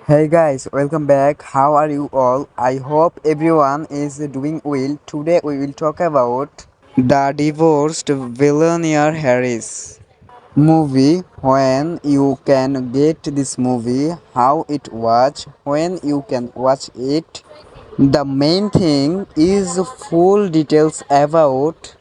Hey guys, welcome back. How are you all? I hope everyone is doing well. Today we will talk about the divorced billionaire Harris movie. When you can get this movie, how it was, when you can watch it. The main thing is full details about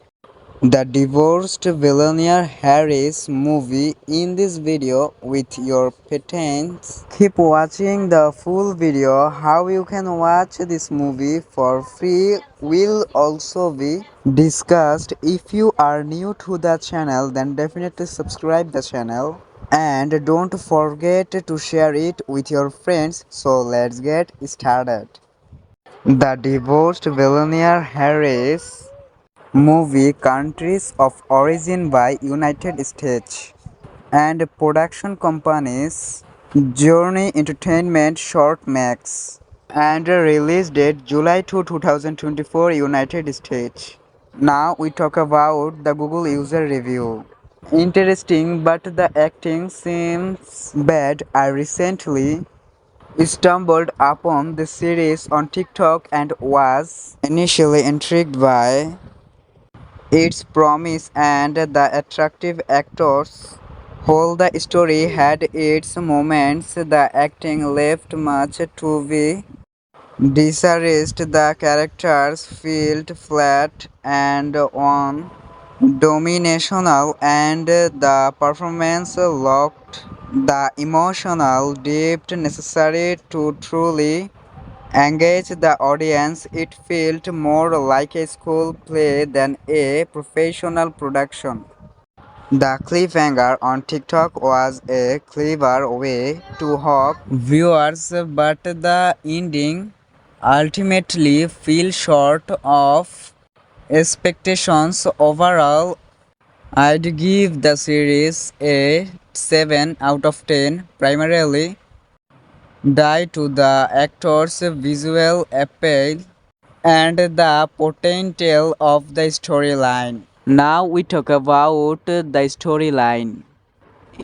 the divorced billionaire Harris movie in this video with your patents. Keep watching the full video. How you can watch this movie for free will also be discussed. If you are new to the channel, then definitely subscribe the channel and don't forget to share it with your friends. So let's get started. The divorced billionaire Harris movie countries of origin by United States and production companies Journey Entertainment Short Max and release date July 2, 2024 United States. Now we talk about the Google user review. Interesting, but the acting seems bad. I recently stumbled upon the series on TikTok and was initially intrigued by its promise and the attractive actors. While the story had its moments, the acting left much to be desired. The characters felt flat and one-dimensional, and the performance lacked the emotional depth necessary to truly engage the audience. It felt more like a school play than a professional production. The cliffhanger on TikTok was a clever way to hook viewers, but the ending ultimately fell short of expectations. Overall, I'd give the series a 7 out of 10, primarily due to the actors' visual appeal and the potential of the storyline. Now we talk about the storyline.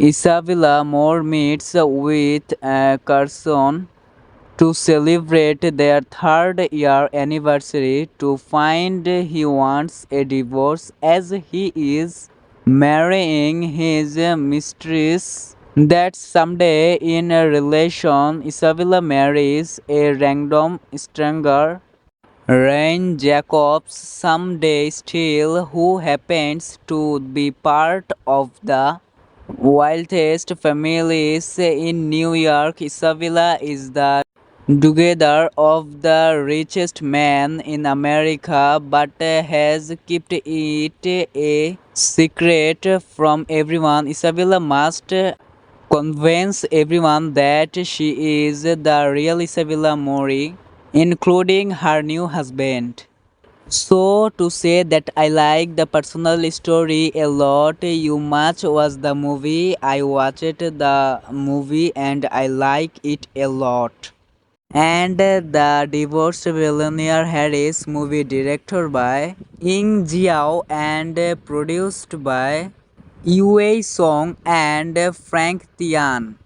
Isabella Moore meets with Carson to celebrate their third year anniversary to find he wants a divorce as he is marrying his mistress. That someday in a relation, Isabella marries a random stranger, Ryan Jacobs, someday still, who happens to be part of the wealthiest families in New York. Isabella is the together of the richest man in America, but has kept it a secret from everyone. Isabella must convince everyone that she is the real Isabella Mori, including her new husband. So to say that I like the personal story a lot. You much was the movie. I watched the movie and I like it a lot. And the divorced billionaire Harris movie directed by Ying Jiao and produced by Yue Song and Frank Tian.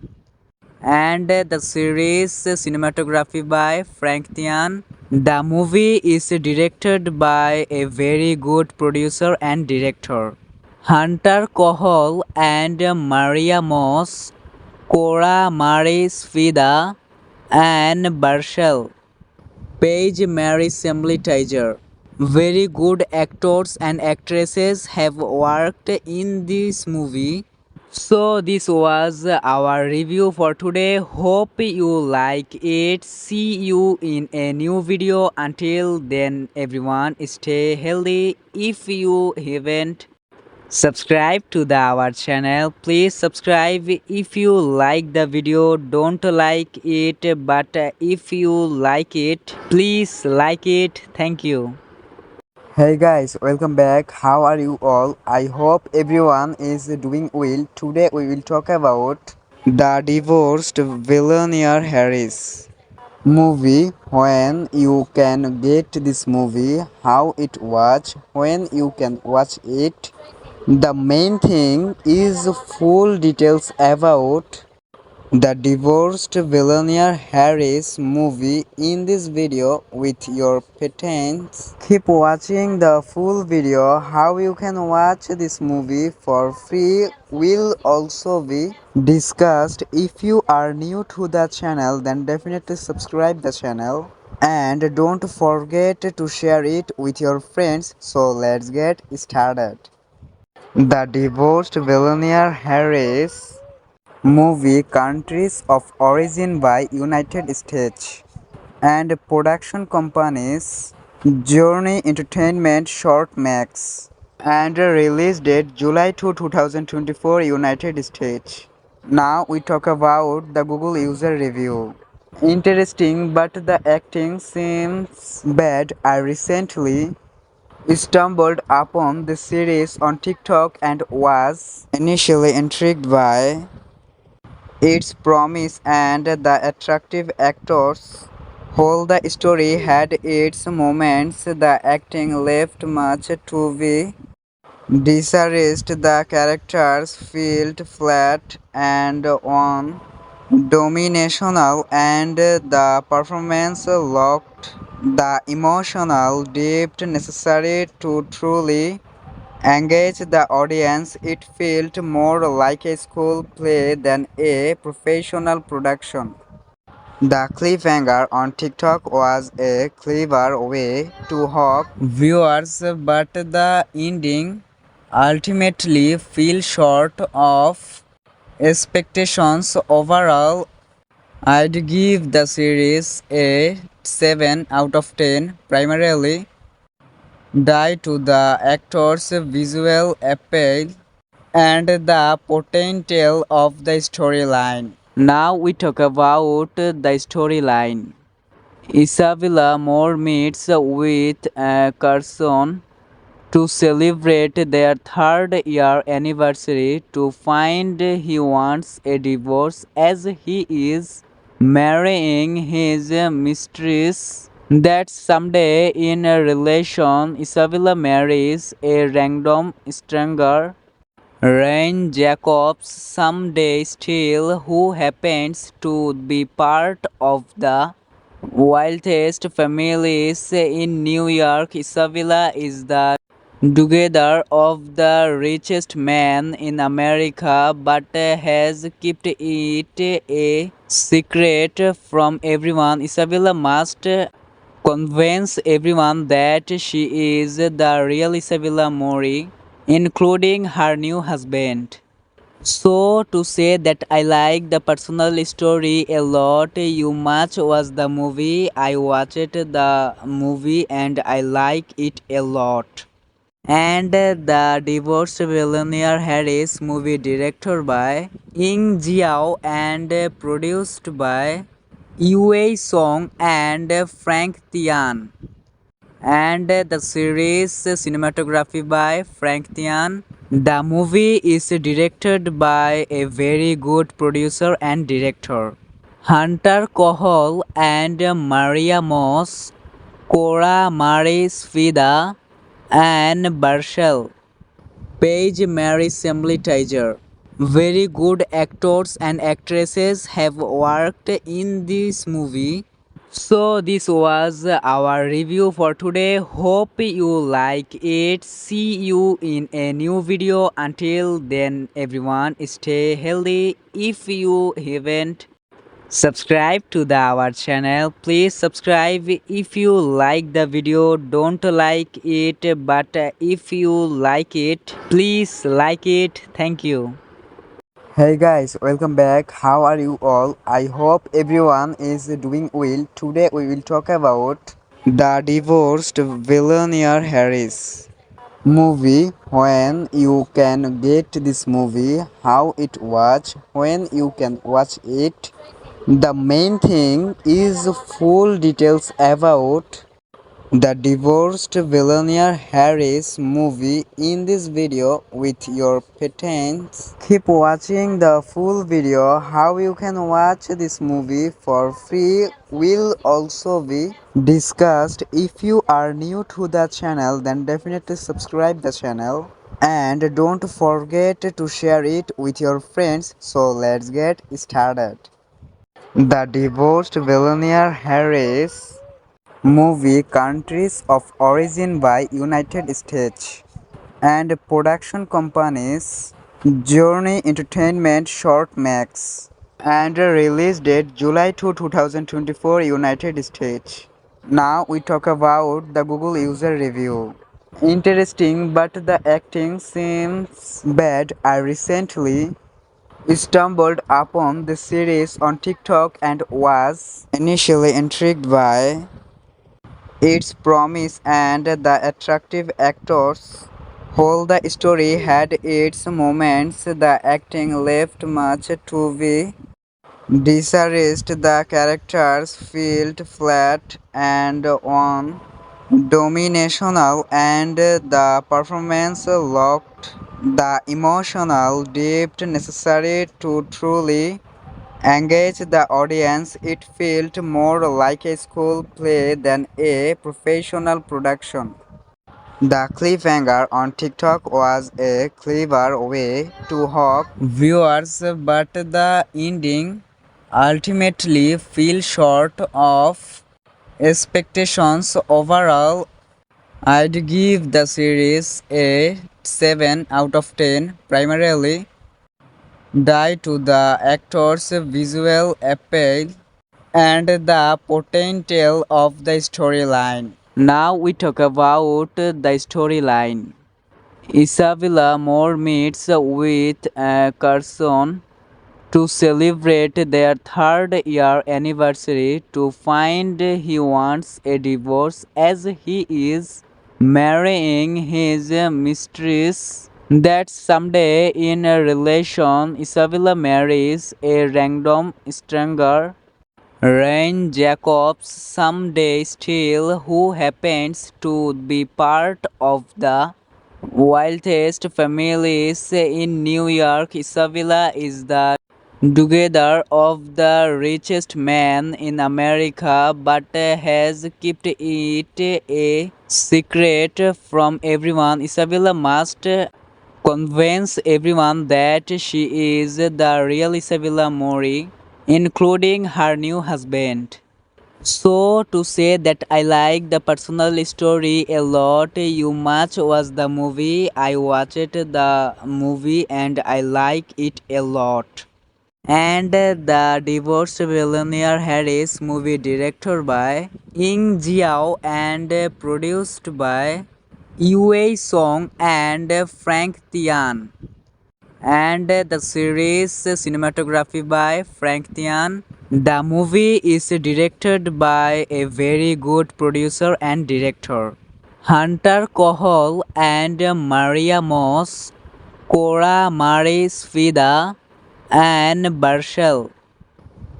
And the series cinematography by Frank Tian. The movie is directed by a very good producer and director, Hunter Kohol and Maria Moss, Cora Maris Fida, and Barshel, Paige Mary Assembly Tiger. Very good actors and actresses have worked in this movie. So this was our review for today. Hope you like it. See you in a new video. Until then, everyone, stay healthy. If you haven't subscribed to our channel, please subscribe. If you like the video, don't like it, but if you like it, please like it. Thank you. Hey guys, welcome back. How are you all? I hope everyone is doing well. Today we will talk about the divorced billionaire Harris movie. When you can get this movie, how it was, when you can watch it. The main thing is full details about the divorced billionaire Harris movie in this video with your patents. Keep watching the full video. How you can watch this movie for free will also be discussed. If you are new to the channel, then definitely subscribe the channel and don't forget to share it with your friends. So let's get started. The divorced billionaire Harris movie countries of origin by United States and production companies Journey Entertainment Short Max and release date July 2, 2024 United States. Now we talk about the Google user review. Interesting, but the acting seems bad. I recently stumbled upon the series on TikTok and was initially intrigued by its promise and the attractive actors. While the story had its moments, the acting left much to be desired. The characters felt flat and one-dimensional, and the performance lacked the emotional depth necessary to truly engage the audience. It felt more like a school play than a professional production. The cliffhanger on TikTok was a clever way to hook viewers, but the ending ultimately fell short of expectations. Overall, I'd give the series a 7 out of 10, primarily due to the actors' visual appeal and the potential of the storyline. Now we talk about the storyline. Isabella Moore meets with Carson to celebrate their third year anniversary to find he wants a divorce as he is marrying his mistress. That someday in a relation, Isabella marries a random stranger, Ryan Jacobs, someday still, who happens to be part of the wealthiest families in New York. Isabella is the daughter of the richest man in America, but has kept it a secret from everyone. Isabella must convince everyone that she is the real Isabella Mori, including her new husband. So to say that I like the personal story a lot. You much was the movie. I watched the movie and I like it a lot. And the divorced billionaire Harris movie directed by Ying Jiao and produced by Yue Song and Frank Tian. And the series cinematography by Frank Tian. The movie is directed by a very good producer and director, Hunter Kohol and Maria Moss, Cora Maris Fida, and Barshel, Paige Mary Sembley Tiger. Very good actors and actresses have worked in this movie. So this was our review for today. Hope you like it. See you in a new video. Until then, everyone, stay healthy. If you haven't subscribed to our channel, please subscribe. If you like the video, don't like it, but if you like it, please like it. Thank you. Hey guys, welcome back. How are you all? I hope everyone is doing well. Today we will talk about the divorced billionaire Harris movie. When you can get this movie, how it was, when you can watch it. The main thing is full details about the divorced billionaire Harris movie in this video with your patents. Keep watching the full video. How you can watch this movie for free will also be discussed. If you are new to the channel, then definitely subscribe the channel And don't forget to share it with your friends. So let's get started. The Divorced Billionaire Harris movie, countries of origin by United States, and production companies Journey Entertainment Short Max, and release date July 2, 2024, United States. Now we talk about the Google user review. Interesting, but the acting seems bad. I recently stumbled upon the series on TikTok and was initially intrigued by its promise and the attractive actors. While the story had its moments, the acting left much to be desired. The characters felt flat and one-dimensional, and the performance lacked the emotional depth necessary to truly engage the audience. It felt more like a school play than a professional production. The cliffhanger on TikTok was a clever way to hook viewers, but the ending ultimately fell short of expectations. Overall, I'd give the series a 7 out of 10, primarily due to the actors' visual appeal and the potential of the storyline. Now we talk about the storyline. Isabella Moore meets with Carson to celebrate their third year anniversary to find he wants a divorce as he is marrying his mistress. That someday in a relation, Isabella marries a random stranger, Ryan Jacobs, someday still, who happens to be part of the wealthiest families in New York. Isabella is the together of the richest man in America, but has kept it a secret from everyone. Isabella must convince everyone that she is the real Isabella Mori, including her new husband. So to say that I like the personal story a lot. You much was the movie. I watched the movie and I like it a lot. And the Divorced Billionaire Harris movie directed by Ying Jiao and produced by Yue Song and Frank Tian. And the series cinematography by Frank Tian. The movie is directed by a very good producer and director, Hunter Kohol and Maria Moss, Cora Marie Svida, and Barshel,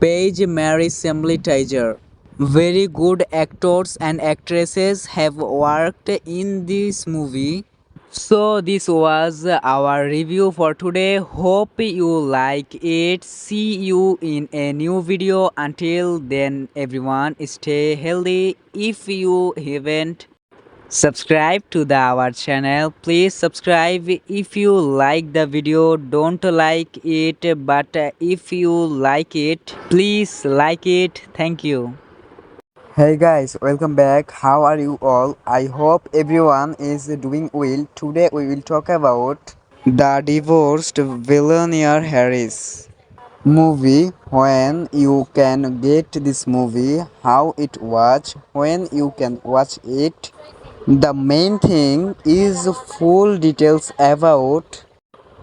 Paige Mary Semley Tiger. Very good actors and actresses have worked in this movie. So this was our review for today. Hope you like it. See you in a new video. Until then, everyone, stay healthy. If you haven't subscribed to our channel, please subscribe. If you like the video, don't like it, but if you like it, please like it. Thank you. Hey guys, welcome back. How are you all? I hope everyone is doing well. Today we will talk about the Divorced Billionaire Harris movie. When you can get this movie, how it was, when you can watch it. The main thing is full details about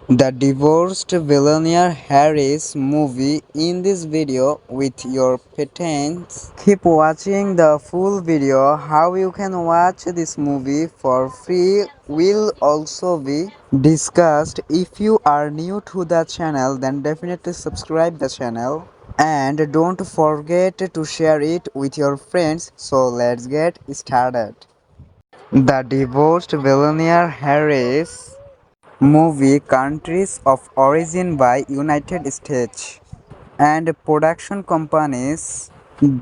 the Divorced Billionaire Harris movie in this video with your patents. Keep watching the full video. How you can watch this movie for free will also be discussed. If you are new to the channel, then definitely subscribe the channel. And don't forget to share it with your friends. So let's get started. The Divorced Billionaire Harris movie, countries of origin by United States, and production companies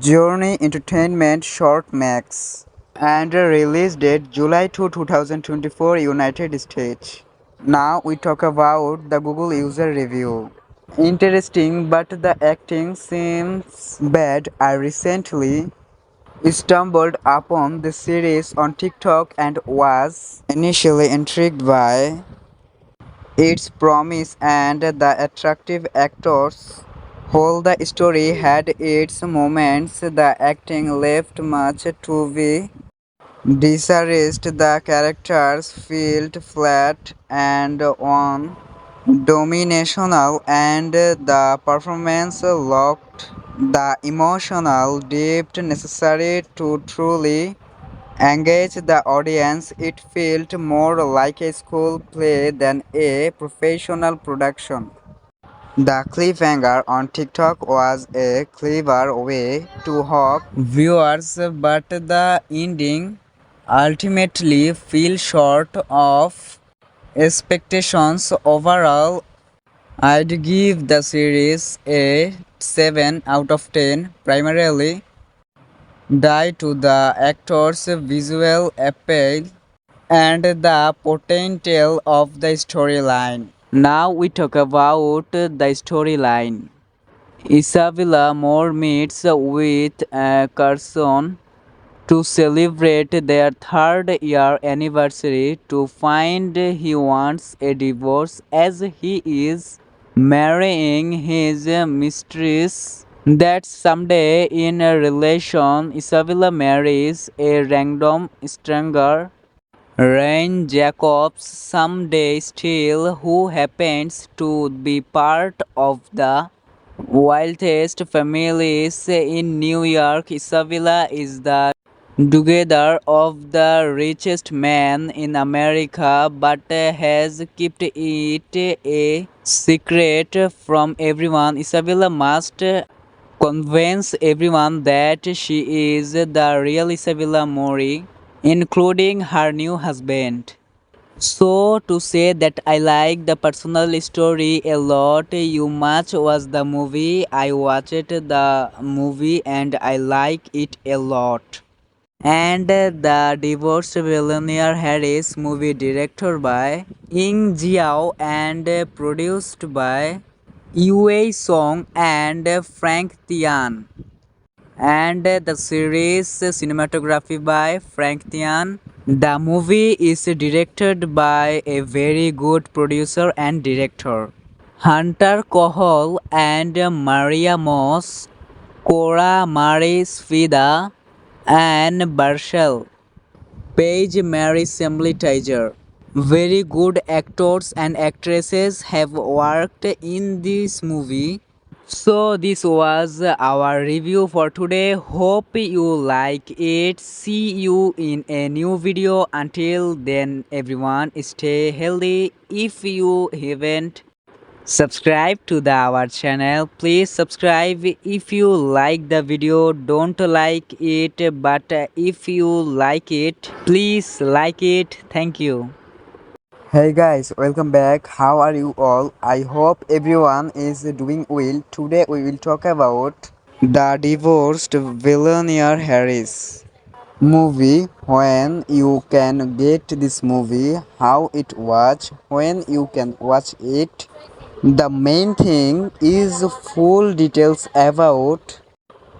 Journey Entertainment Short Max, and release date July 2, 2024, United States. Now we talk about the Google user review. Interesting, but the acting seems bad. I recently stumbled upon the series on TikTok and was initially intrigued by its promise and the attractive actors. While the story had its moments, the acting left much to be desired. The characters felt flat and one-dimensional, and the performance lacked the emotional depth necessary to truly engage the audience. It felt more like a school play than a professional production. The cliffhanger on TikTok was a clever way to hook viewers, but the ending ultimately fell short of expectations. Overall, I'd give the series a 7 out of 10, primarily due to the actors' visual appeal and the potential of the storyline. Now we talk about the storyline. Isabella Moore meets with Carson to celebrate their third year anniversary to find he wants a divorce as he is marrying his mistress. That someday in a relation, Isabella marries a random stranger, Ryan Jacobs, someday still, who happens to be part of the wealthiest families in New York. Isabella is the together of the richest man in America, but has kept it a secret from everyone. Isabella must convince everyone that she is the real Isabella Mori, including her new husband. So to say that I like the personal story a lot. You much was the movie. I watched the movie and I like it a lot. And the Divorced Billionaire Harris movie directed by Ying Jiao and produced by Yue Song and Frank Tian. And the series cinematography by Frank Tian. The movie is directed by a very good producer and director, Hunter Kohol and Maria Moss, Cora Maris Fida, and Barshel. Paige Mary Assembly Tiger. Very good actors and actresses have worked in this movie. So this was our review for today. Hope you like it. See you in a new video. Until then, everyone, stay healthy. If you haven't subscribed to our channel, please subscribe. If you like the video, don't like it, but if you like it, please like it. Thank you. Hey guys, welcome back. How are you all? I hope everyone is doing well. Today we will talk about the Divorced Billionaire Harris movie. When you can get this movie, how it was, when you can watch it. The main thing is full details about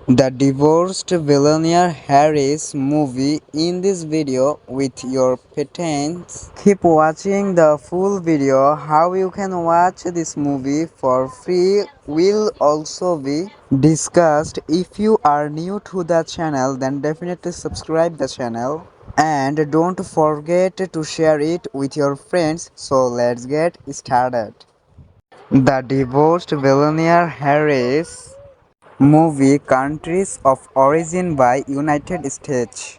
the Divorced Billionaire Harris movie in this video with your patents. Keep watching the full video. How you can watch this movie for free will also be discussed. If you are new to the channel, then definitely subscribe the channel and don't forget to share it with your friends. So let's get started. The Divorced Billionaire Harris movie, countries of origin by United States,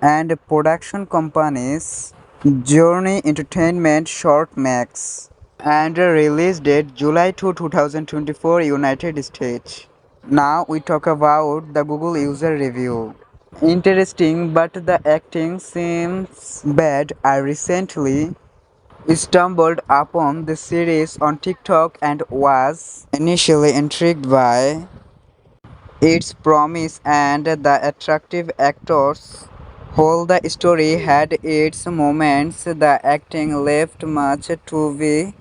and production companies Journey Entertainment, Short Max, and release date July 2, 2024, United States. Now we talk about the Google user review. Interesting, but the acting seems bad. I recently stumbled upon the series on TikTok and was initially intrigued by its promise and the attractive actors. While the story had its moments, the acting left much to be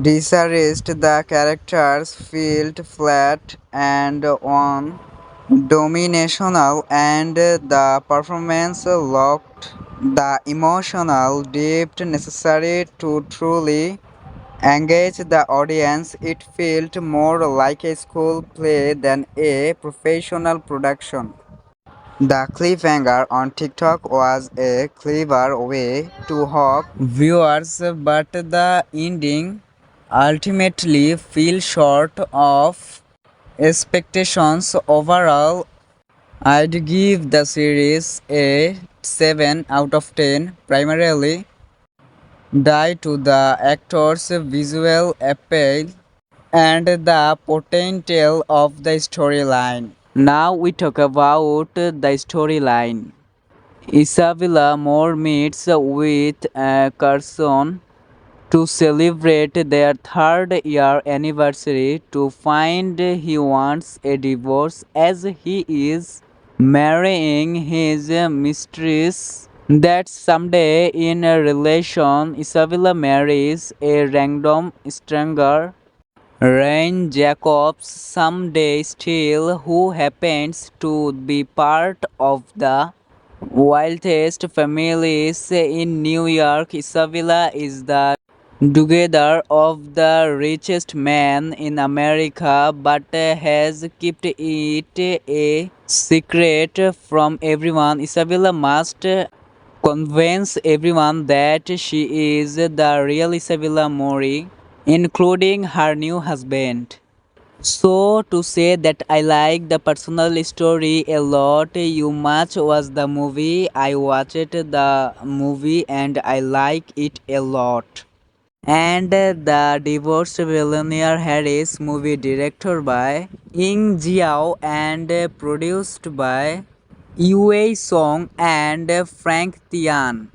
desired. The characters felt flat and one-dimensional, and the performance lacked the emotional depth necessary to truly engage the audience. It felt more like a school play than a professional production. The cliffhanger on TikTok was a clever way to hook viewers, but the ending ultimately fell short of expectations. Overall, I'd give the series a 7 out of 10, primarily due to the actors' visual appeal and the potential of the storyline. Now we talk about the storyline. Isabella Moore meets with Carson to celebrate their third year anniversary to find he wants a divorce as he is marrying his mistress. That someday in a relation, Isabella marries a random stranger, Ryan Jacobs, someday still, who happens to be part of the wealthiest families in New York. Isabella is the together of the richest man in America, but has kept it a secret from everyone. Isabella must convince everyone that she is the real Isabella Mori, including her new husband. So to say that I like the personal story a lot, you much was the movie. I watched the movie and I like it a lot. And the Divorced Billionaire Harris movie directed by Ying Jiao and produced by Yue Song and Frank Tian.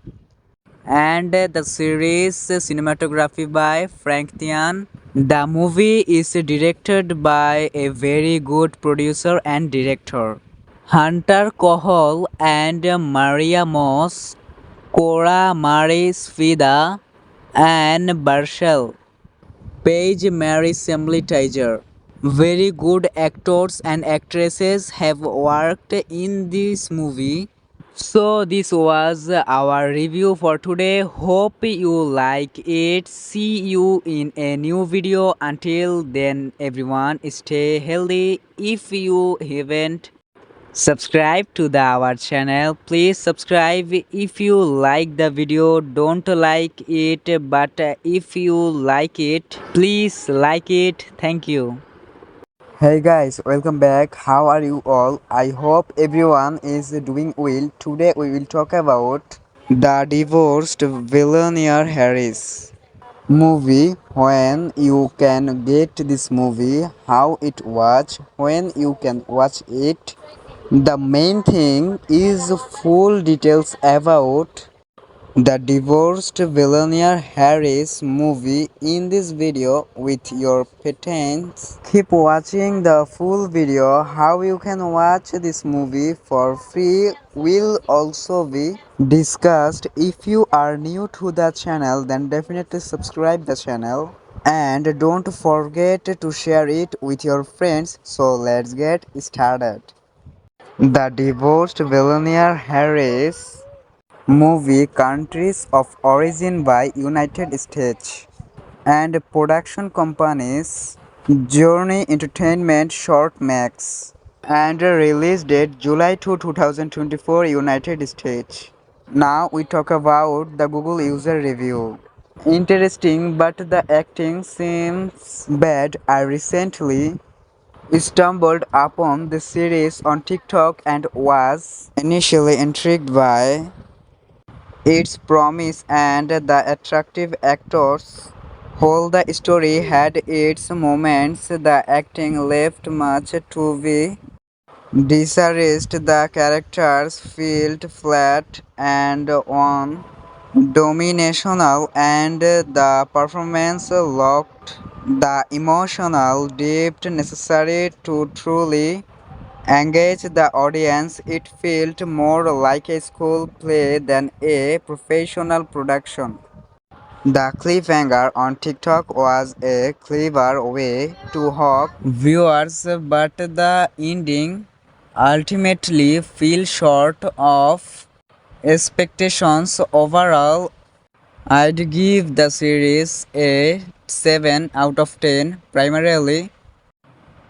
And the series cinematography by Frank Tian. The movie is directed by a very good producer and director, Hunter Kohol and Maria Moss, Cora Marie Svida, and Barshel, Paige Mary Semley Tiger. Very good actors and actresses have worked in this movie. So this was our review for today. Hope you like it. See you in a new video. Until then, everyone, stay healthy. If you haven't subscribed to our channel, please subscribe. If you like the video, don't like it, but if you like it, please like it. Thank you. Hey guys, welcome back. How are you all? I hope everyone is doing well. Today we will talk about the Divorced Billionaire Harris movie. When you can get this movie, how it was, when you can watch it. The main thing is full details about the Divorced Billionaire Harris movie in this video with your patents. Keep watching the full video. How you can watch this movie for free will also be discussed. If you are new to the channel, then definitely subscribe the channel and don't forget to share it with your friends. So let's get started. The Divorced Billionaire Harris movie countries of origin by United States and production companies Journey Entertainment Short Max and release date July 2, 2024 United States. Now we talk about the Google user review. Interesting, but the acting seems bad. I recently stumbled upon the series on TikTok and was initially intrigued by its promise and the attractive actors. While the story had its moments, the acting left much to be desired. The characters felt flat and one-dimensional, and the performance lacked the emotional depth necessary to truly engage the audience. It felt more like a school play than a professional production. The cliffhanger on TikTok was a clever way to hook viewers, but the ending ultimately fell short of expectations. Overall, I'd give the series a 7 out of 10, primarily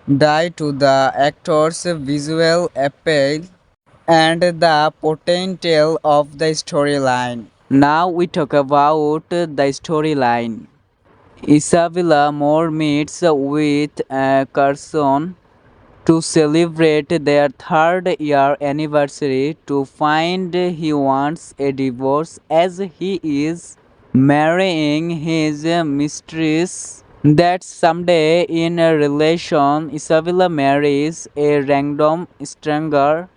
due to the actors' visual appeal and the potential of the storyline. Now we talk about the storyline. Isabella Moore meets with Carson to celebrate their third year anniversary to find he wants a divorce as he is marrying his mistress. That someday in a relation, Isabella marries a random stranger,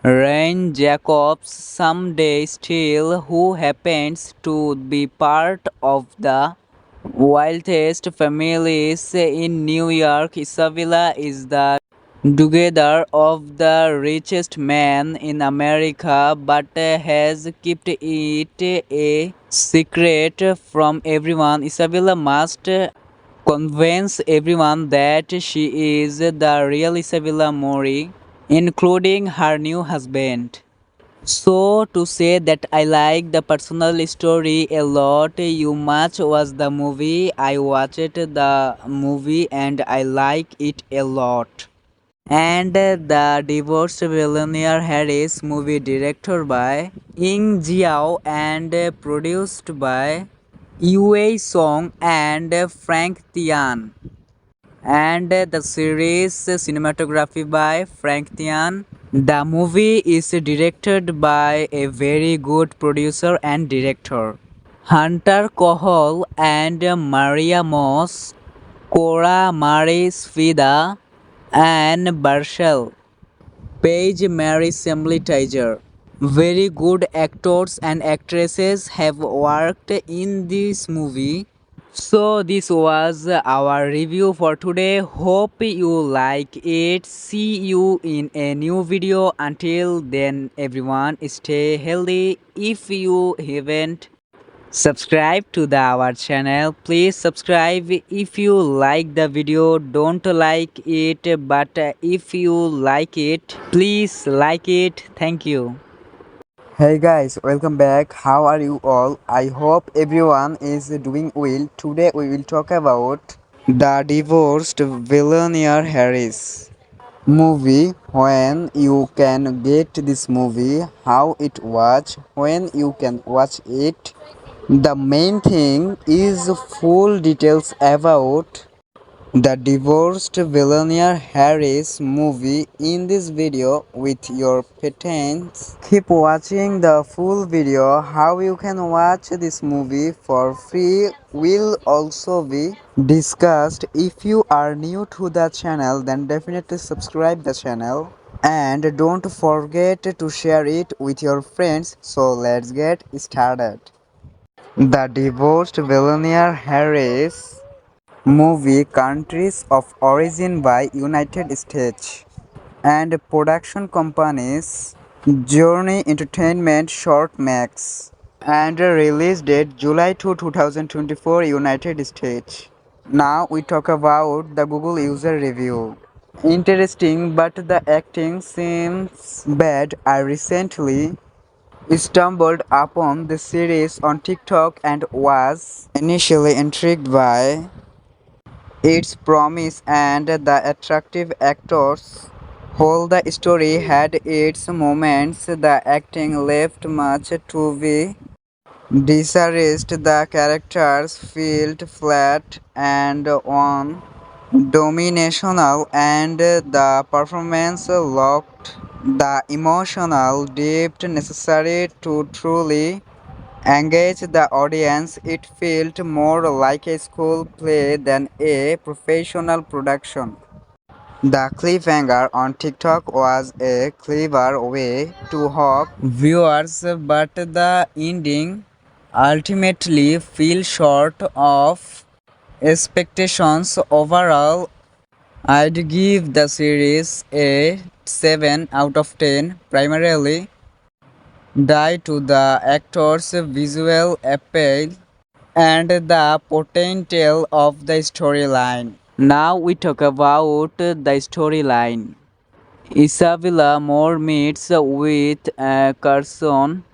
Ryan Jacobs, someday still, who happens to be part of the wealthiest families in New York. Isabella is the together of the richest man in America, but has kept it a secret from everyone. Isabella must convince everyone that she is the real Isabella Mori, including her new husband. So to say that I like the personal story a lot, you much was the movie. I watched the movie and I like it a lot. And the Divorced Billionaire Harris movie directed by Ying Jiao and produced by Yue Song and Frank Tian. And the series cinematography by Frank Tian. The movie is directed by a very good producer and director, Hunter Kohol and Maria Moss, Cora Maris Fida, and Barshel, Paige Mary Assembly Tiger. Very good actors and actresses have worked in this movie. So this was our review for today. Hope you like it. See you in a new video. Until then, everyone, stay healthy. If you haven't subscribed to our channel, please subscribe. If you like the video, don't like it, but if you like it, please like it. Thank you. Hey guys, welcome back. How are you all? I hope everyone is doing well. Today we will talk about the Divorced Billionaire Harris movie. When you can get this movie, how it was, when you can watch it. The main thing is full details about the Divorced Billionaire Harris movie in this video with your patents. Keep watching the full video. How you can watch this movie for free will also be discussed. If you are new to the channel, then definitely subscribe the channel and don't forget to share it with your friends. So let's get started. The Divorced Billionaire Harris movie, countries of origin by United States, and production companies Journey Entertainment, Short Max, and release date July 2, 2024, United States. Now we talk about the Google user review. Interesting, but the acting seems bad. I recently stumbled upon the series on TikTok and was initially intrigued by its promise and the attractive actors. While the story had its moments, the acting left much to be desired. The characters felt flat and one-dimensional, and the performance lacked the emotional depth necessary to truly engage the audience. It felt more like a school play than a professional production. The cliffhanger on TikTok was a clever way to hook viewers, but the ending ultimately fell short of expectations. Overall, I'd give the series a 7 out of 10, primarily due to the actor's visual appeal and the potential of the storyline. Now we talk about the storyline. Isabella Moore meets with Carson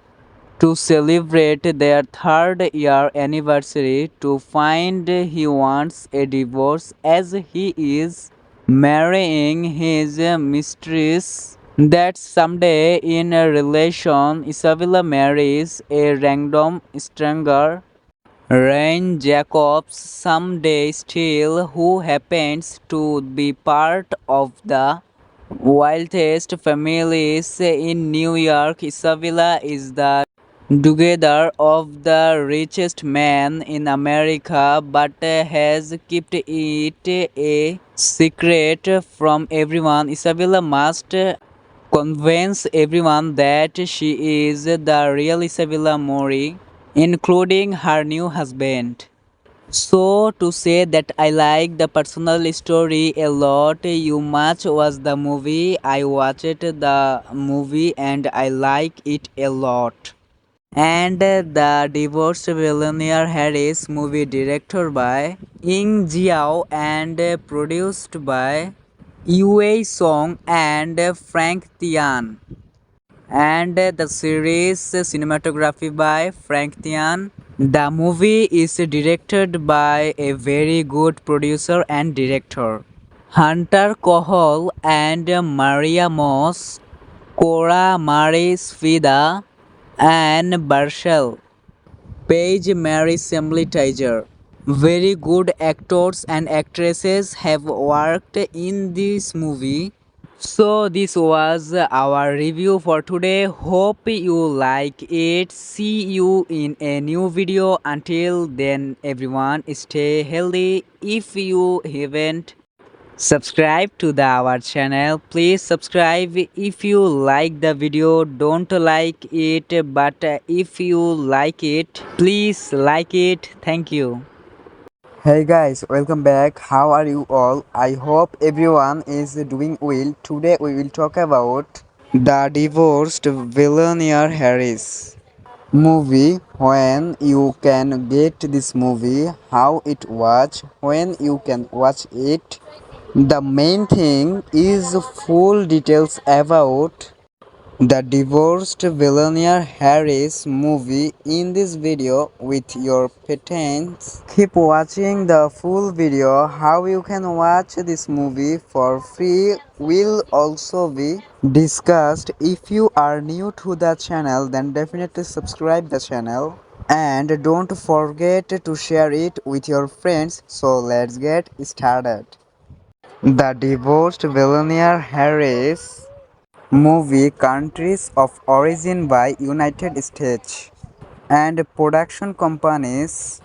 to celebrate their third year anniversary to find he wants a divorce as he is marrying his mistress. That someday in a relation, Isabella marries a random stranger, Ryan Jacobs, someday still, who happens to be part of the wealthiest families in New York. Isabella is the together of the richest man in America, but has kept it a secret from everyone. Isabella must convince everyone that she is the real Isabella Mori, including her new husband. So to say that I like the personal story a lot, you much was the movie. I watched the movie and I like it a lot. And the Divorced Billionaire Harris movie directed by Ying Jiao and produced by Yue Song and Frank Tian. And the series cinematography by Frank Tian. The movie is directed by a very good producer and director, Hunter Kohol and Maria Moss, Cora Maris Fida, and Barshel, Paige Mary Assembly Tiger. Very good actors and actresses have worked in this movie. So this was our review for today. Hope you like it. See you in a new video. Until then, everyone, stay healthy. If you haven't subscribed to our channel, please subscribe. If you like the video, don't like it, but if you like it, please like it. Thank you. Hey guys, welcome back. How are you all? I hope everyone is doing well. Today we will talk about the Divorced Billionaire Harris movie. When you can get this movie, how it was, when you can watch it. The main thing is full details about the Divorced Billionaire Harris movie in this video with your patents. Keep watching the full video. How you can watch this movie for free will also be discussed. If you are new to the channel, then definitely subscribe the channel and don't forget to share it with your friends. So let's get started. The Divorced Billionaire Harris movie countries of origin by United States and production companies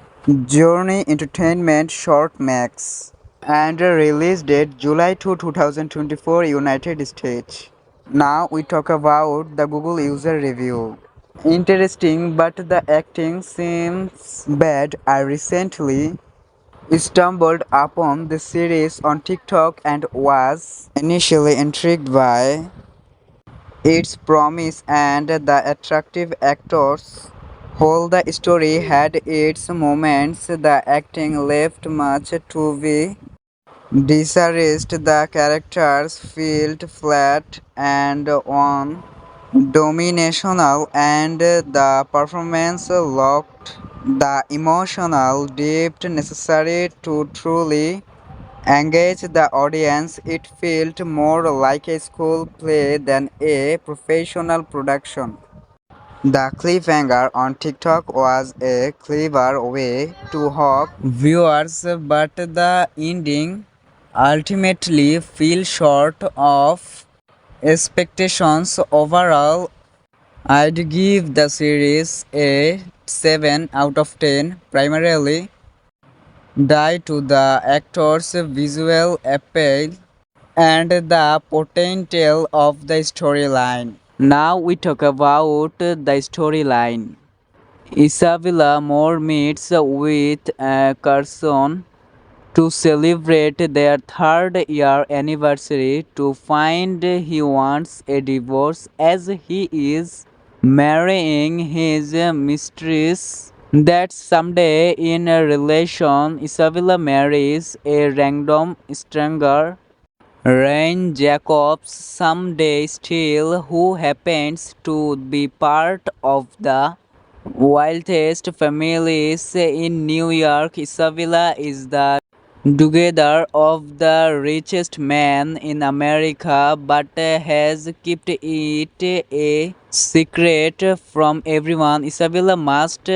Journey Entertainment Short Max and release date July 2, 2024 United States. Now we talk about the Google user review. Interesting, but the acting seems bad. I recently stumbled upon the series on TikTok and was initially intrigued by its promise and the attractive actors. While the story had its moments, the acting left much to be desired. The characters felt flat and one-dimensional, and the performance lacked the emotional depth necessary to truly engage the audience. It felt more like a school play than a professional production. The cliffhanger on TikTok was a clever way to hook viewers, but the ending ultimately fell short of expectations. Overall, I'd give the series a 7 out of 10, primarily due to the actor's visual appeal and the potential of the storyline. Now we talk about the storyline. Isabella Moore meets with Carson to celebrate their third year anniversary to find he wants a divorce as he is marrying his mistress. That someday in a relation, Isabella marries a random stranger, Rain Jacobs, someday still, who happens to be part of the wealthiest families in New York. Isabella is the together of the richest man in America, but has kept it a secret from everyone. Isabella must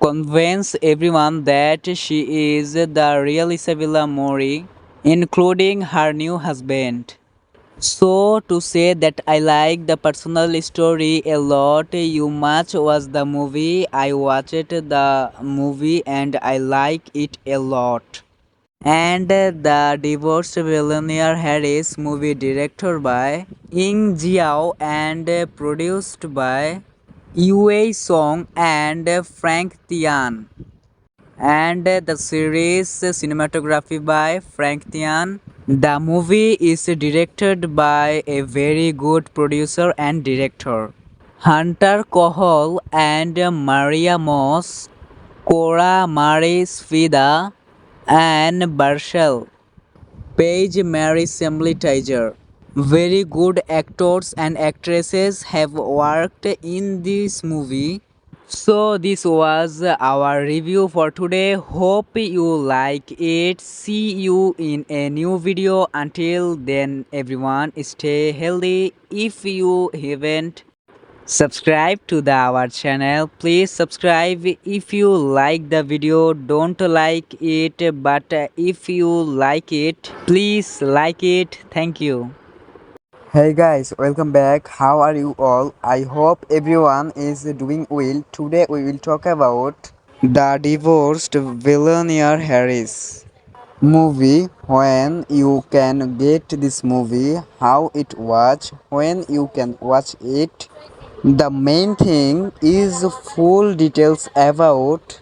convince everyone that she is the real Isabella Mori, including her new husband. So to say that I like the personal story a lot, you much was the movie. I watched the movie and I like it a lot. And the divorced billionaire Harris movie directed by Ying Jiao and produced by Yue Song and Frank Tian. And the series cinematography by Frank Tian. The movie is directed by a very good producer and director, Hunter Kohol and Maria Moss, Cora Maris Fida, and Barshel, Paige Mary Assembly Tiger. Very good actors and actresses have worked in this movie. So this was our review for today. Hope you like it. See you in a new video. Until then everyone, stay healthy. If you haven't subscribed to our channel, please subscribe. If you like the video, don't like it, but if you like it, please like it. Thank you. Hey guys, welcome back. How are you all? I hope everyone is doing well. Today we will talk about the divorced billionaire Harris movie. When you can get this movie, how it was, when you can watch it. The main thing is full details about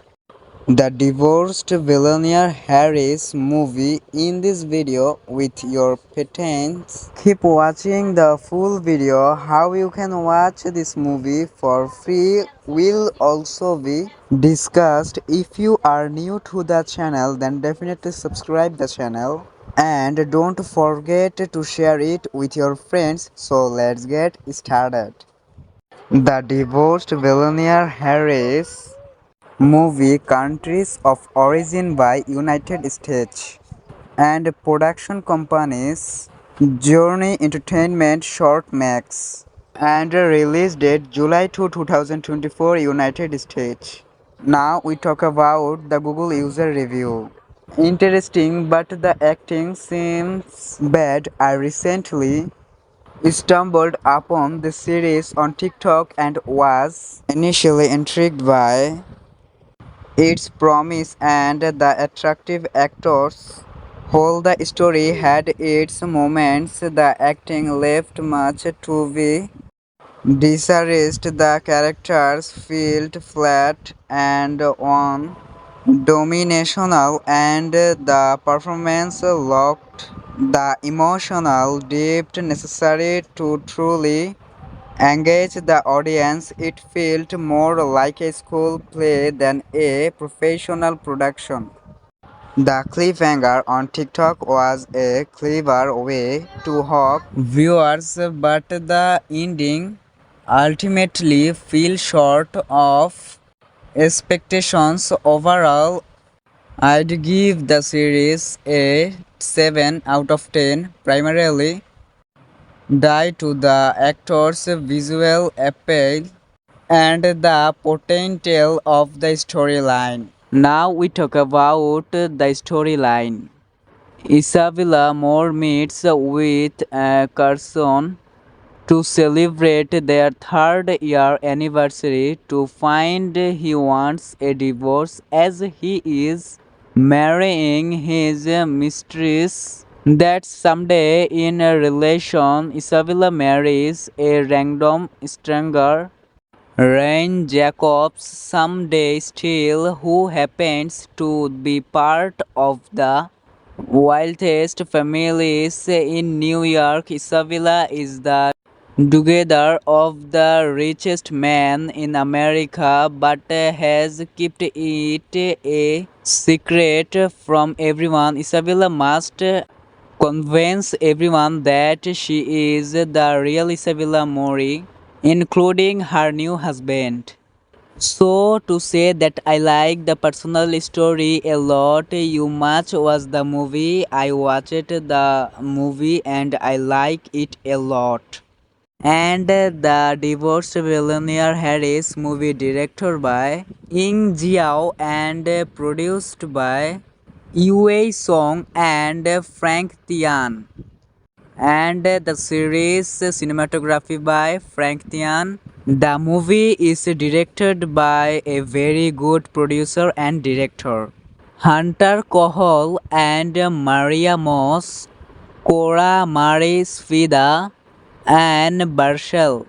the divorced billionaire Harris movie in this video with your patents. Keep watching the full video. How you can watch this movie for free will also be discussed. If you are new to the channel, then definitely subscribe the channel and don't forget to share it with your friends. So let's get started. The divorced billionaire Harris movie countries of origin by United States and production companies Journey Entertainment Short Max and release date July 2, 2024 United States. Now we talk about the Google user review. Interesting, but the acting seems bad. I recently stumbled upon the series on TikTok and was initially intrigued by its promise and the attractive actors. While the story had its moments, the acting left much to be desired. The characters felt flat and one-dimensional, and the performance lacked the emotional depth necessary to truly engage the audience. It felt more like a school play than a professional production. The cliffhanger on TikTok was a clever way to hook viewers, but the ending ultimately fell short of expectations. Overall, I'd give the series a 7 out of 10, primarily due to the actors' visual appeal and the potential of the storyline. Now we talk about the storyline. Isabella Moore meets with Carson to celebrate their third year anniversary to find he wants a divorce as he is marrying his mistress. That someday in a relation, Isabella marries a random stranger, Rain Jacobs, someday still, who happens to be part of the Wealthiest families in New York, Isabella is the together of the richest man in America, but has kept it a secret from everyone. Isabella must convince everyone that she is the real Isabella Mori, including her new husband. So to say that I like the personal story a lot, you much was the movie. I watched the movie and I like it a lot. And the Divorced Billionaire Harris movie directed by Ying Jiao and produced by Yue Song and Frank Tian. And the series cinematography by Frank Tian. The movie is directed by a very good producer and director. Hunter Kohol and Maria Moss, Cora Maris Fida, and Barshel,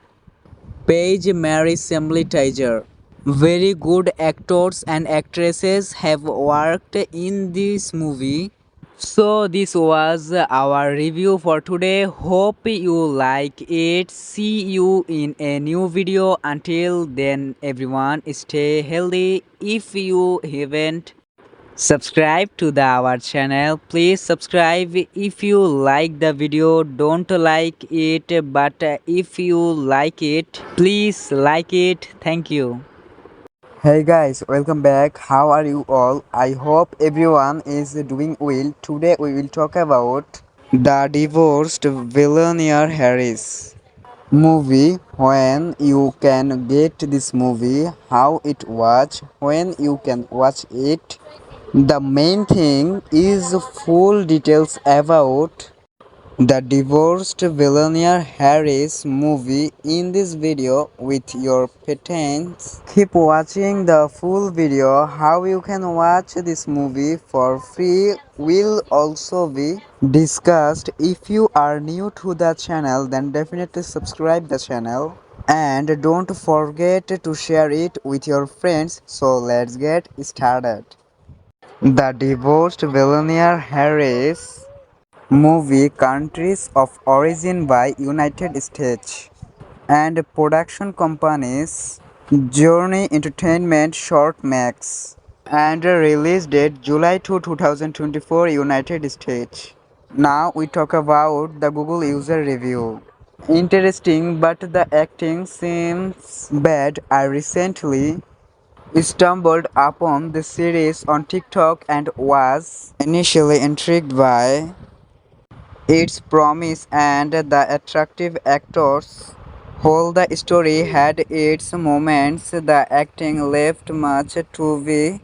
Paige Mary Assembly Tiger. Very good actors and actresses have worked in this movie. So this was our review for today. Hope you like it. See you in a new video. Until then everyone, stay healthy. If you haven't subscribed to our channel, please subscribe. If you like the video, don't like it, but if you like it, please like it. Thank you. Hey guys, welcome back. How are you all? I hope everyone is doing well. Today we will talk about The Divorced Billionaire Harris movie. When you can get this movie, how it was, when you can watch it. The main thing is full details about the Divorced Billionaire Harris movie in this video with your patents. Keep watching the full video. How you can watch this movie for free will also be discussed. If you are new to the channel, then definitely subscribe the channel. And don't forget to share it with your friends. So let's get started. The Divorced Billionaire Harris movie countries of origin by United States and production companies Journey Entertainment Short Max and release date July 2, 2024 United States. Now we talk about the Google user review. Interesting, but the acting seems bad. I recently stumbled upon the series on TikTok and was initially intrigued by its promise and the attractive actors. While the story had its moments, the acting left much to be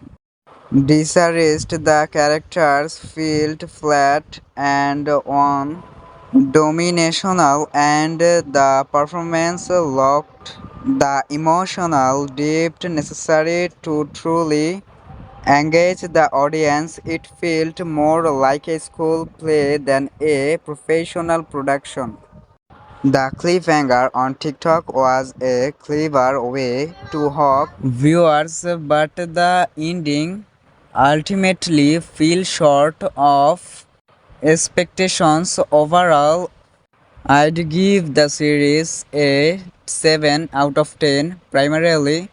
desired. The characters felt flat and one-dimensional, and the performance lacked the emotional depth necessary to truly engage the audience. It felt more like a school play than a professional production. The cliffhanger on TikTok was a clever way to hook viewers, but the ending ultimately fell short of expectations. Overall, I'd give the series a 7 out of 10, primarily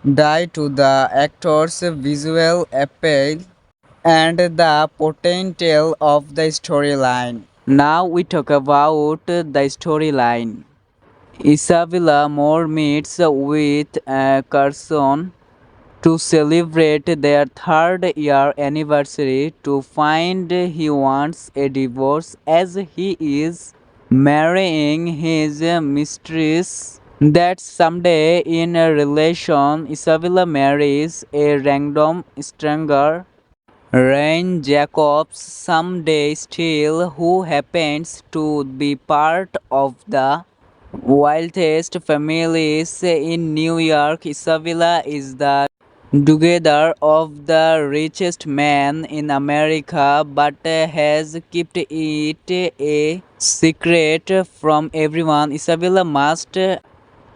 due to the actors' visual appeal and the potential of the storyline. Now we talk about the storyline. Isabella Moore meets with Carson to celebrate their third year anniversary to find he wants a divorce as he is marrying his mistress. That someday in a relation, Isabella marries a random stranger, Ryan Jacobs, someday still, who happens to be part of the wealthiest families in New York. Isabella is the together of the richest man in America, but has kept it a secret from everyone. Isabella must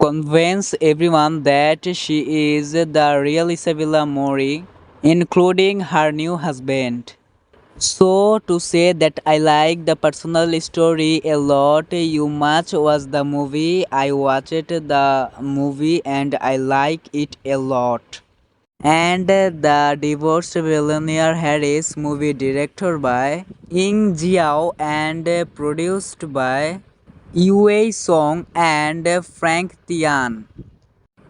convince everyone that she is the real Isabella Mori, including her new husband. So to say that I like the personal story a lot, you much was the movie. I watched the movie and I like it a lot. And the divorced billionaire Harris movie directed by Ying Jiao and produced by Yue Song and Frank Tian.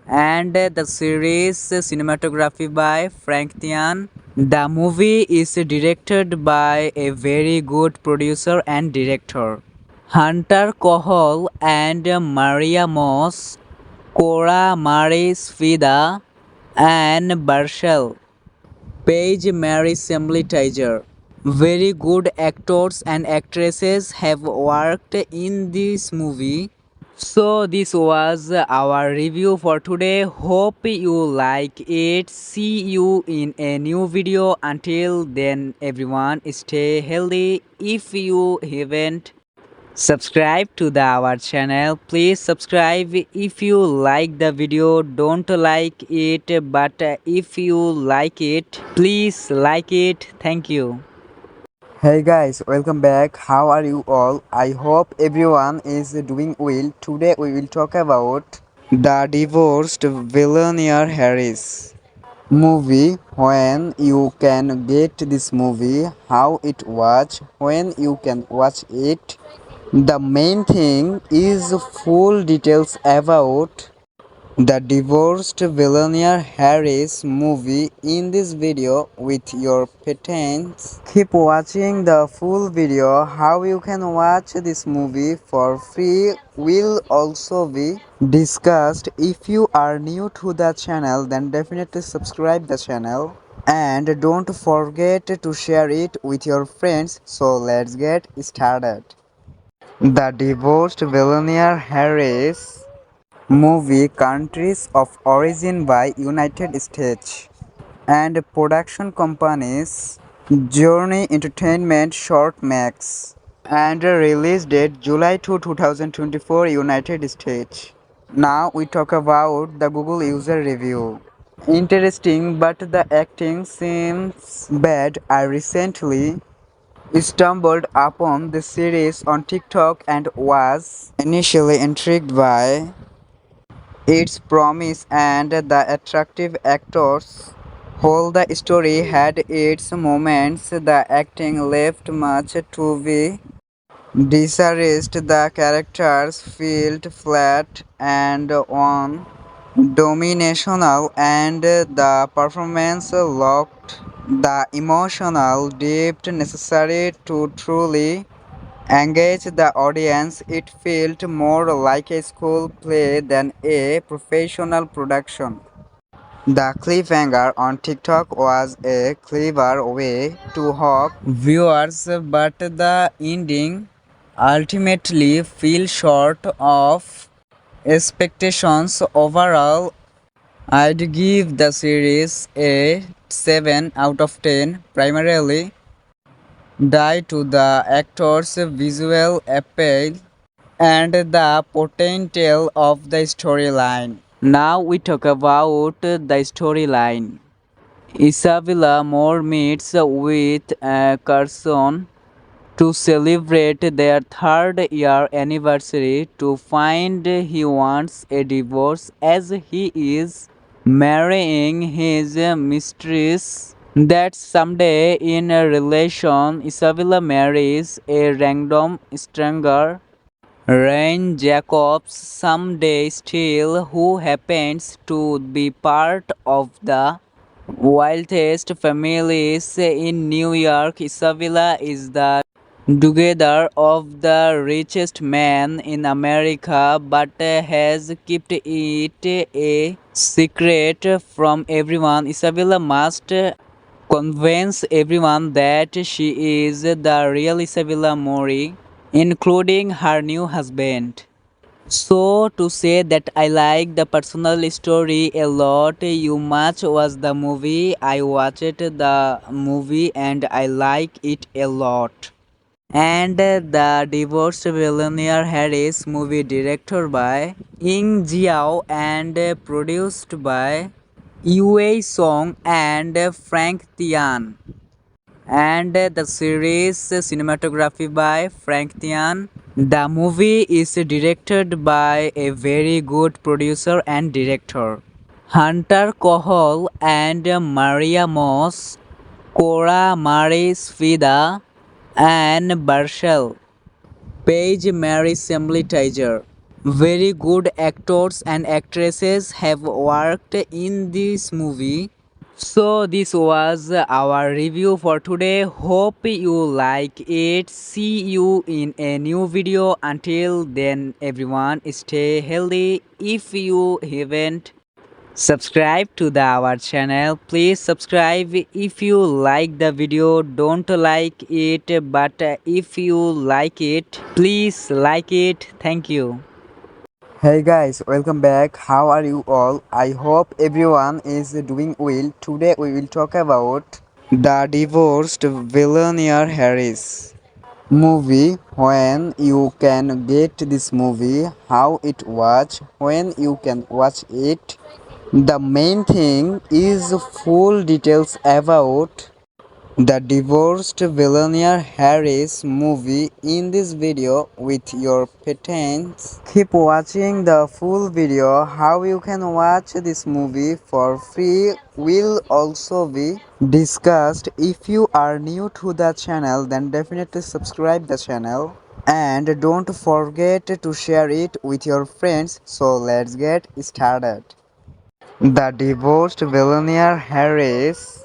And the series cinematography by Frank Tian. The movie is directed by a very good producer and director, Hunter Kohol and Maria Moss, Cora Maris Fida, and Barshel, Paige Mary Semley Tiger. Very good actors and actresses have worked in this movie. So this was our review for today. Hope you like it. See you in a new video. Until then everyone, stay healthy. If you haven't subscribed to our channel, please subscribe. If you like the video, don't like it, but if you like it, please like it. Thank you. Hey guys, welcome back. How are you all? I hope everyone is doing well. Today we will talk about the divorced billionaire Harris movie. When you can get this movie, how it was, when you can watch it. The main thing is full details about the divorced billionaire Harris movie in this video with your patents. Keep watching the full video. How you can watch this movie for free will also be discussed. If you are new to the channel, then definitely subscribe the channel and don't forget to share it with your friends. So let's get started. The divorced billionaire Harris movie countries of origin by United States and production companies Journey Entertainment Short Max and release date July 2, 2024 United States. Now we talk about the Google user review. Interesting, but the acting seems bad. I recently stumbled upon the series on TikTok and was initially intrigued by its promise and the attractive actors. While the story had its moments, the acting left much to be desired. The characters felt flat and one-dimensional, and the performance lacked the emotional depth necessary to truly engage the audience. It felt more like a school play than a professional production. The cliffhanger on TikTok was a clever way to hook viewers, but the ending ultimately fell short of expectations. Overall, I'd give the series a 7 out of 10, primarily due to the actors' visual appeal and the potential of the storyline. Now we talk about the storyline. Isabella Moore meets with Carson to celebrate their third year anniversary to find he wants a divorce as he is marrying his mistress. That someday in a relation, Isabella marries a random stranger, Ryan Jacobs, someday still, who happens to be part of the wealthiest families in New York. Isabella is the daughter of the richest man in America, but has kept it a secret from everyone. Isabella must convince everyone that she is the real Isabella Mori, including her new husband. So to say that I like the personal story a lot, you much was the movie. I watched the movie and I like it a lot. And the divorced billionaire Harris movie directed by Ying Jiao and produced by Yue Song and Frank Tian. and the series cinematography by Frank Tian. The movie is directed by a very good producer and director, Hunter Kohol and Maria Moss, Cora Maris Fida, and Barshel. Paige Mary Semley Tiger. Very good actors and actresses have worked in this movie. So this was our review for today. Hope you like it. See you in a new video. Until then, everyone, stay healthy. If you haven't subscribed to our channel, please subscribe. If you like the video, don't like it, but if you like it, please like it. Thank you. Hey guys, welcome back. How are you all? I hope everyone is doing well. Today we will talk about the divorced billionaire Harris movie. When you can get this movie, how it was, when you can watch it. The main thing is full details about the divorced billionaire Harris movie in this video with your patents. Keep watching the full video. How you can watch this movie for free will also be discussed. If you are new to the channel, then definitely subscribe the channel and don't forget to share it with your friends. So let's get started. The divorced billionaire Harris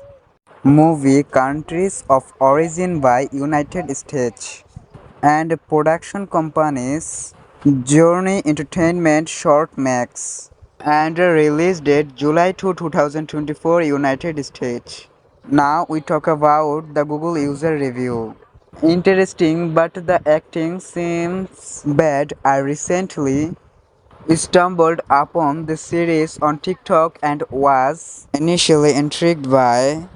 movie, countries of origin by United States, and production companies Journey Entertainment, Short Max, and release date July 2, 2024, United States. Now we talk about the Google user review. Interesting, but the acting seems bad. I recently stumbled upon the series on TikTok and was initially intrigued by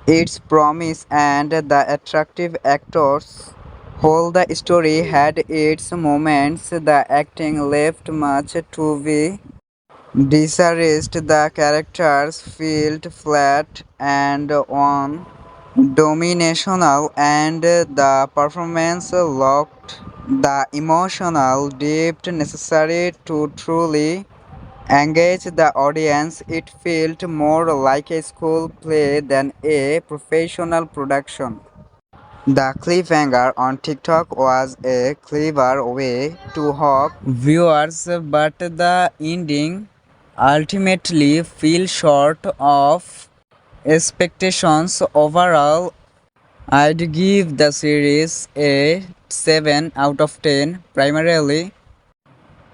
its promise and the attractive actors. While the story had its moments, the acting left much to be desired. The characters felt flat and one-dimensional, and the performance lacked the emotional depth necessary to truly engage the audience. It felt more like a school play than a professional production. The cliffhanger on TikTok was a clever way to hook viewers, but the ending ultimately fell short of expectations. Overall, I'd give the series a 7 out of 10, primarily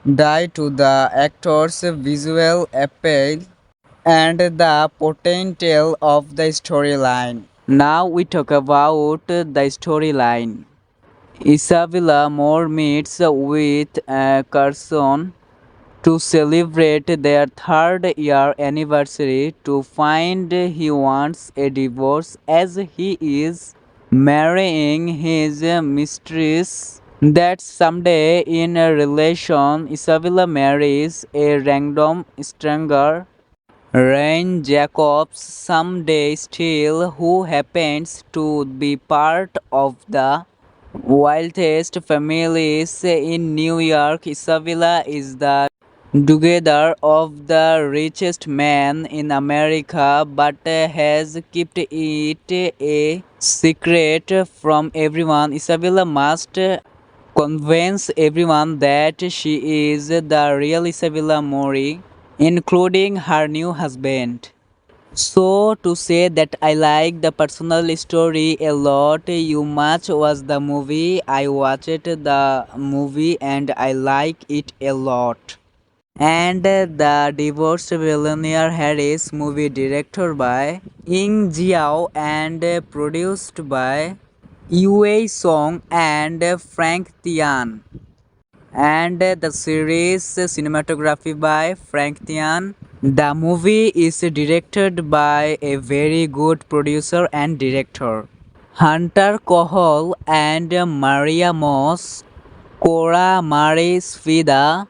due to the actors' visual appeal and the potential of the storyline. Now we talk about the storyline. Isabella Moore meets with Carson to celebrate their third year anniversary to find he wants a divorce as he is marrying his mistress. That someday in a relation, Isabella marries a random stranger, Ryan Jacobs, someday still, who happens to be part of the wealthiest families in New York. Isabella is the daughter of the richest man in America, but has kept it a secret from everyone. Isabella must convince everyone that she is the real Isabella Mori, including her new husband. So to say that I like the personal story a lot. You much was the movie. I watched the movie and I like it a lot. And the divorced billionaire Harris movie directed by Ying Jiao and produced by Yue Song and Frank Tian, and the series cinematography by Frank Tian. The movie is directed by a very good producer and director, Hunter Kohol and Maria Moss, Cora Maris Fida,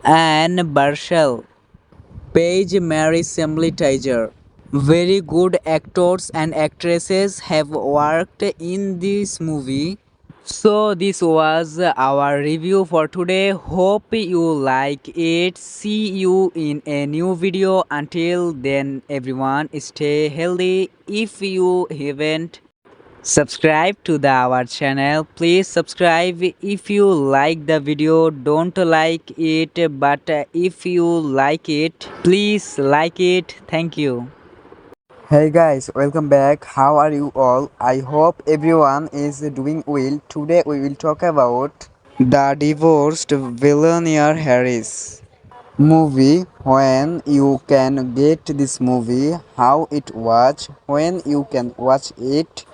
and Barshel. Paige Mary Semley Tiger. Very good actors and actresses have worked in this movie. So this was our review for today. Hope you like it. See you in a new video. Until then, everyone, stay healthy. If you haven't subscribed to our channel, please subscribe. If you like the video, don't like it, but if you like it, please like it. Thank you. Hey guys, welcome back. How are you all? I hope everyone is doing well. Today we will talk about the divorced billionaire Harris movie. When you can get this movie, how it was, when you can watch it.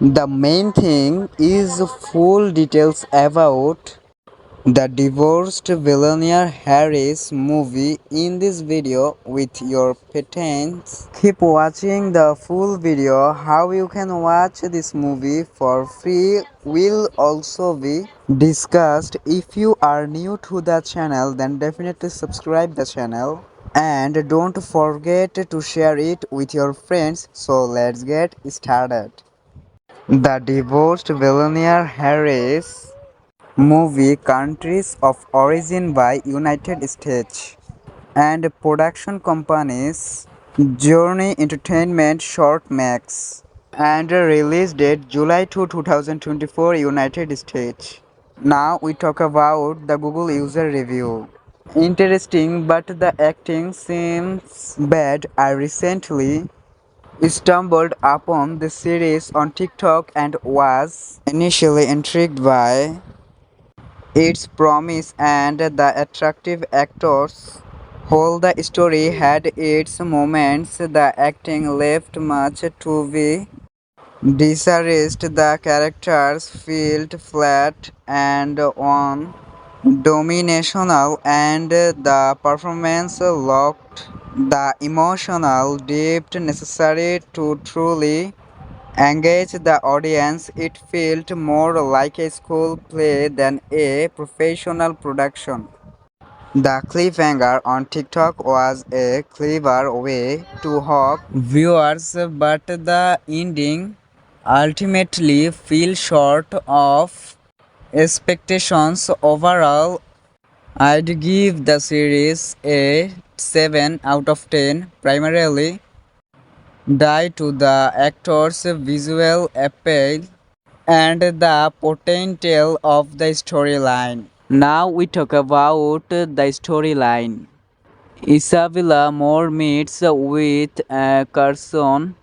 The main thing is full details about the divorced billionaire Harris movie in this video with your patents. Keep watching the full video. How you can watch this movie for free will also be discussed. If you are new to the channel, then definitely subscribe the channel and don't forget to share it with your friends. So let's get started. The divorced billionaire Harris movie countries of origin by United States and production companies Journey Entertainment Short Max and release date July 2, 2024 United States. Now we talk about the Google user review. Interesting, but the acting seems bad. I recently stumbled upon the series on TikTok and was initially intrigued by its promise and the attractive actors. While the story had its moments, the acting left much to be desired. The characters felt flat and one-dimensional, and the performance lacked the emotional depth necessary to truly engage the audience. It felt more like a school play than a professional production. The cliffhanger on TikTok was a clever way to hook viewers, but the ending ultimately fell short of expectations. Overall, I'd give the series a 7 out of 10, primarily due to the actors' visual appeal and the potential of the storyline. Now we talk about the storyline. Isabella Moore meets with Carson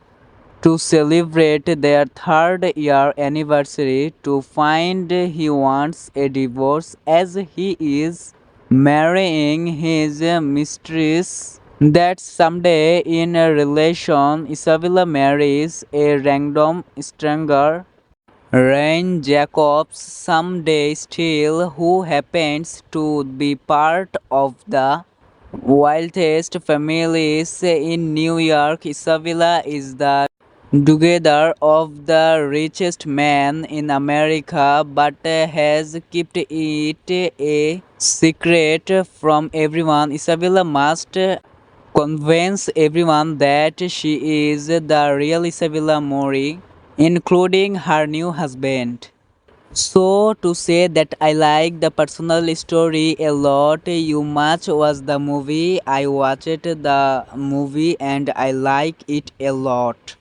to celebrate their third year anniversary to find he wants a divorce as he is marrying his mistress. That someday in a relation, Isabella marries a random stranger, Ryan Jacobs, someday still, who happens to be part of the wealthiest families in New York. Isabella is the daughter of the richest man in America, but has kept it a secret from everyone. Isabella must convince everyone that she is the real Isabella Mori, including her new husband. So to say that I like the personal story a lot. You much was the movie. I watched the movie and I like it a lot.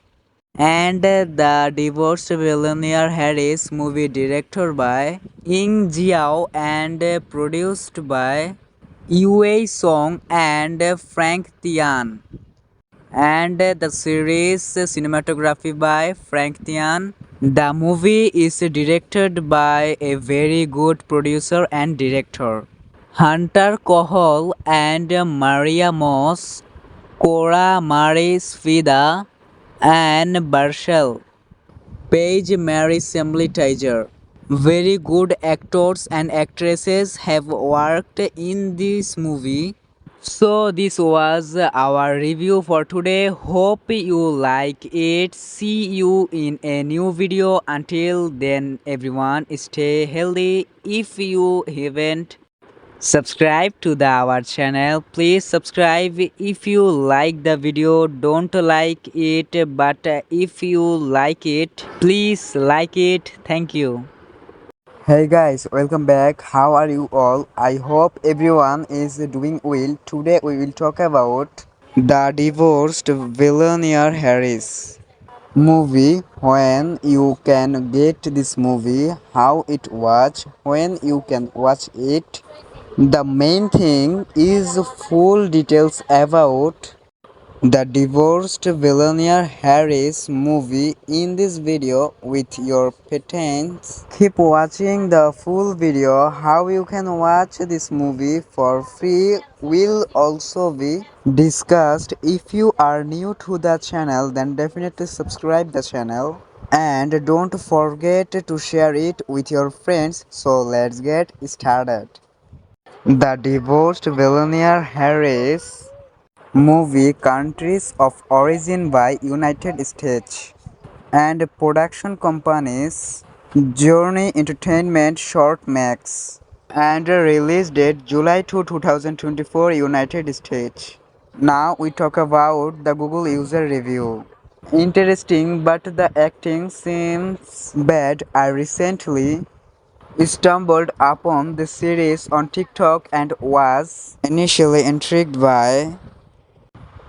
And the divorced billionaire Harris movie directed by Ying Jiao and produced by Yue Song and Frank Tian. And the series cinematography by Frank Tian. The movie is directed by a very good producer and director, Hunter Kohol and Maria Moss, Cora Maris Fida, and Barshel, Paige Mary Semley Tiger. Very good actors and actresses have worked in this movie. So this was our review for today. Hope you like it. See you in a new video. Until then, everyone, stay healthy. If you haven't Subscribe to our channel. Please subscribe if you like the video. Don't like it, but if you like it, please like it. Thank you. Hey guys, welcome back. How are you all? I hope everyone is doing well. Today we will talk about the divorced billionaire Harris movie. When you can get this movie, how it was, when you can watch it. The main thing is full details about the divorced billionaire Harris movie in this video with your patents. Keep watching the full video. How you can watch this movie for free will also be discussed. If you are new to the channel, then definitely subscribe the channel and don't forget to share it with your friends. So let's get started. The divorced billionaire Harris movie, countries of origin by United States and production companies Journey Entertainment Short Max, and release date July 2, 2024 United States. Now we talk about the Google user review. Interesting, but the acting seems bad. I recently stumbled upon the series on TikTok and was initially intrigued by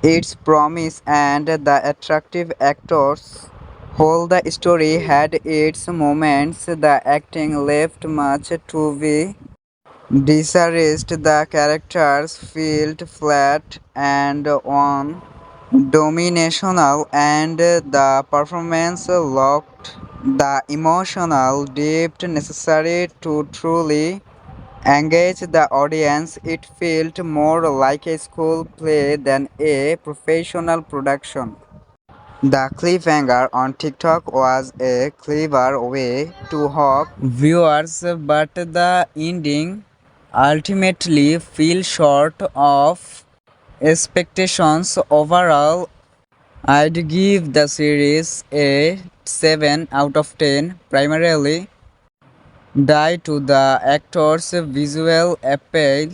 its promise and the attractive actors. While the story had its moments, the acting left much to be desired. The characters felt flat and one-dimensional, and the performance lacked the emotional depth necessary to truly engage the audience. It felt more like a school play than a professional production. The cliffhanger on TikTok was a clever way to hook viewers, but the ending ultimately fell short of expectations. Overall, I'd give the series a 7 out of 10, primarily due to the actors' visual appeal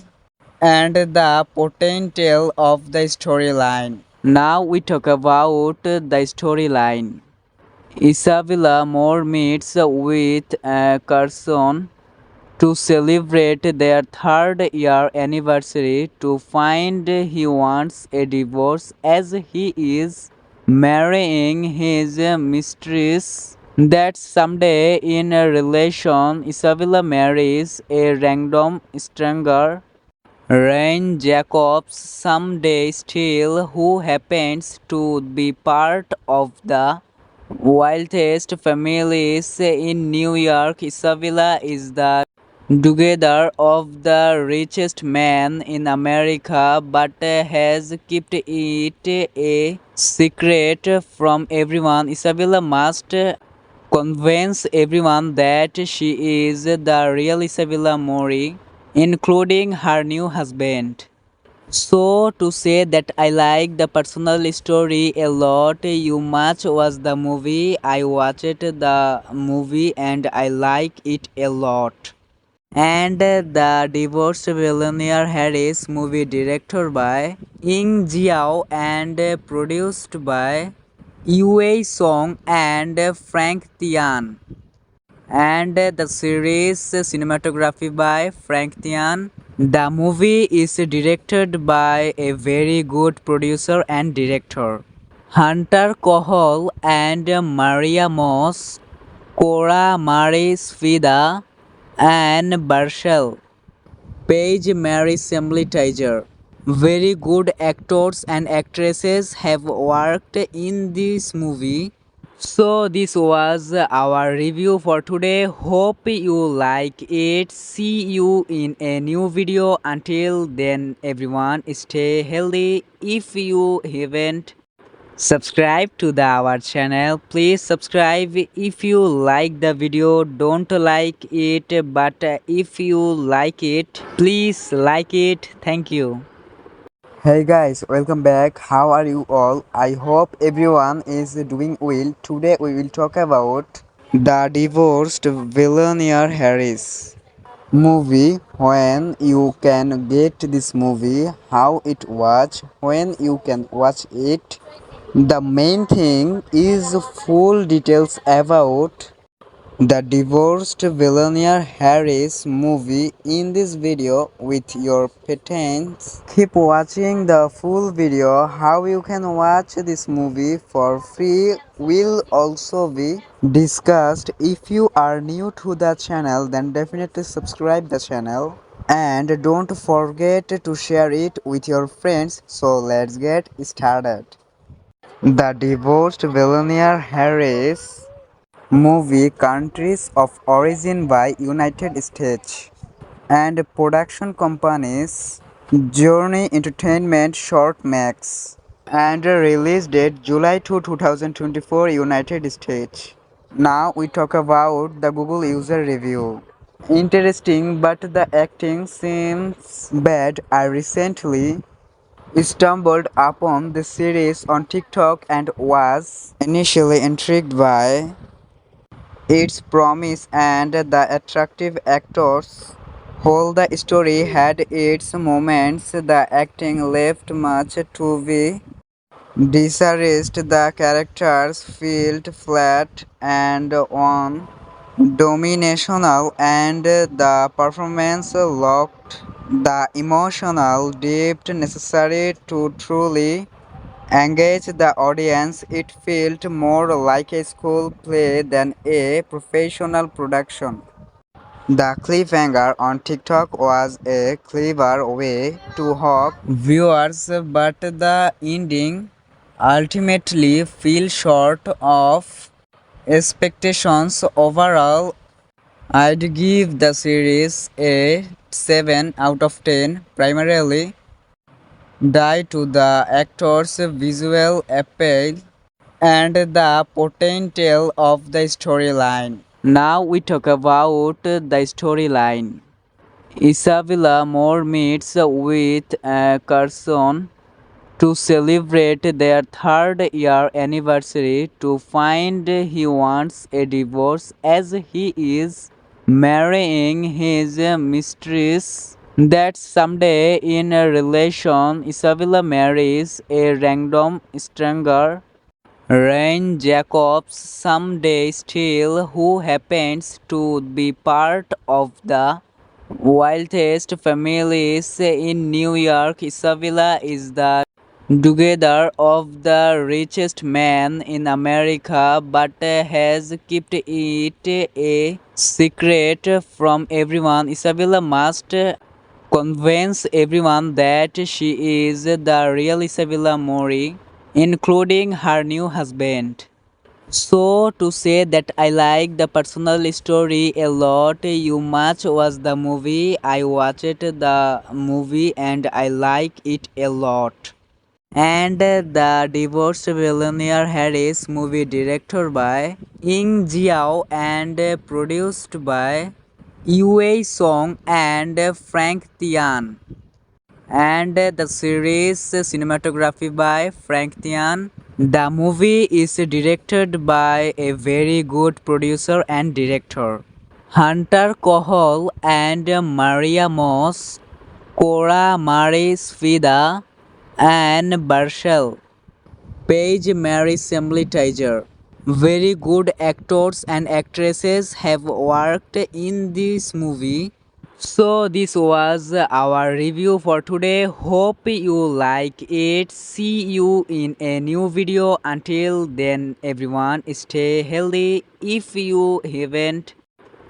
and the potential of the storyline. Now we talk about the storyline. Isabella Moore meets with Carson to celebrate their third year anniversary to find he wants a divorce as he is marrying his mistress. That someday in a relation, Isabella marries a random stranger, Ryan Jacobs, someday still, who happens to be part of the wealthiest families in New York. Isabella is the together of the richest man in America, but has kept it a secret from everyone. Isabella must convince everyone that she is the real Isabella Mori, including her new husband. So to say that I like the personal story a lot. You much was the movie. I watched the movie and I like it a lot. And the divorced billionaire Harris movie directed by Ying Jiao and produced by Yue Song and Frank Tian, and the series cinematography by Frank Tian. The movie is directed by a very good producer and director, Hunter Kohol and Maria Moss, Cora Maris Fida, and Barshel, Paige Mary Assembly Tiger. Very good actors and actresses have worked in this movie. So this was our review for today. Hope you like it. See you in a new video. Until then, everyone, stay healthy. If you haven't subscribed to our channel, please subscribe. If you like the video, don't like it, but if you like it, please like it. Thank you. Hey guys, welcome back. How are you all? I hope everyone is doing well. Today we will talk about the divorced billionaire Harris movie when you can get this movie, how it watch, when you can watch it. The main thing is full details about the divorced billionaire Harris movie in this video with your patents. Keep watching the full video. How you can watch this movie for free will also be discussed. If you are new to the channel, then definitely subscribe the channel and don't forget to share it with your friends. So let's get started. The divorced billionaire Harris movie countries of origin by United States and production companies Journey Entertainment Short Max and release date July 2, 2024 United States. Now we talk about the Google user review. Interesting, but the acting seems bad. I recently stumbled upon the series on TikTok and was initially intrigued by its promise and the attractive actors. While the story had its moments, the acting left much to be desired. The characters felt flat and one-dimensional, and the performance lacked the emotional depth necessary to truly engage the audience. It felt more like a school play than a professional production. The cliffhanger on TikTok was a clever way to hook viewers, but the ending ultimately fell short of expectations. Overall, I'd give the series a 7 out of 10, primarily due to the actors' visual appeal and the potential of the storyline. Now we talk about the storyline. Isabella Moore meets with Carson to celebrate their third year anniversary to find he wants a divorce as he is marrying his mistress. That someday in a relation, Isabella marries a random stranger, Ryan Jacobs, someday still, who happens to be part of the wealthiest families in New York. Isabella is the daughter of the richest man in America, but has kept it a secret from everyone. Isabella must convince everyone that she is the real Isabella Mori, including her new husband. So to say that I like the personal story a lot. You much was the movie. I watched the movie and I like it a lot. And the divorced billionaire Harris movie directed by Ying Jiao and produced by Yue Song and Frank Tian. And the series cinematography by Frank Tian. The movie is directed by a very good producer and director, Hunter Kohol and Maria Moss, Cora Maris Fida, and Barshel, Paige Mary Semley Tiger. Very good actors and actresses have worked in this movie. So this was our review for today. Hope you like it. See you in a new video. Until then, everyone, stay healthy. If you haven't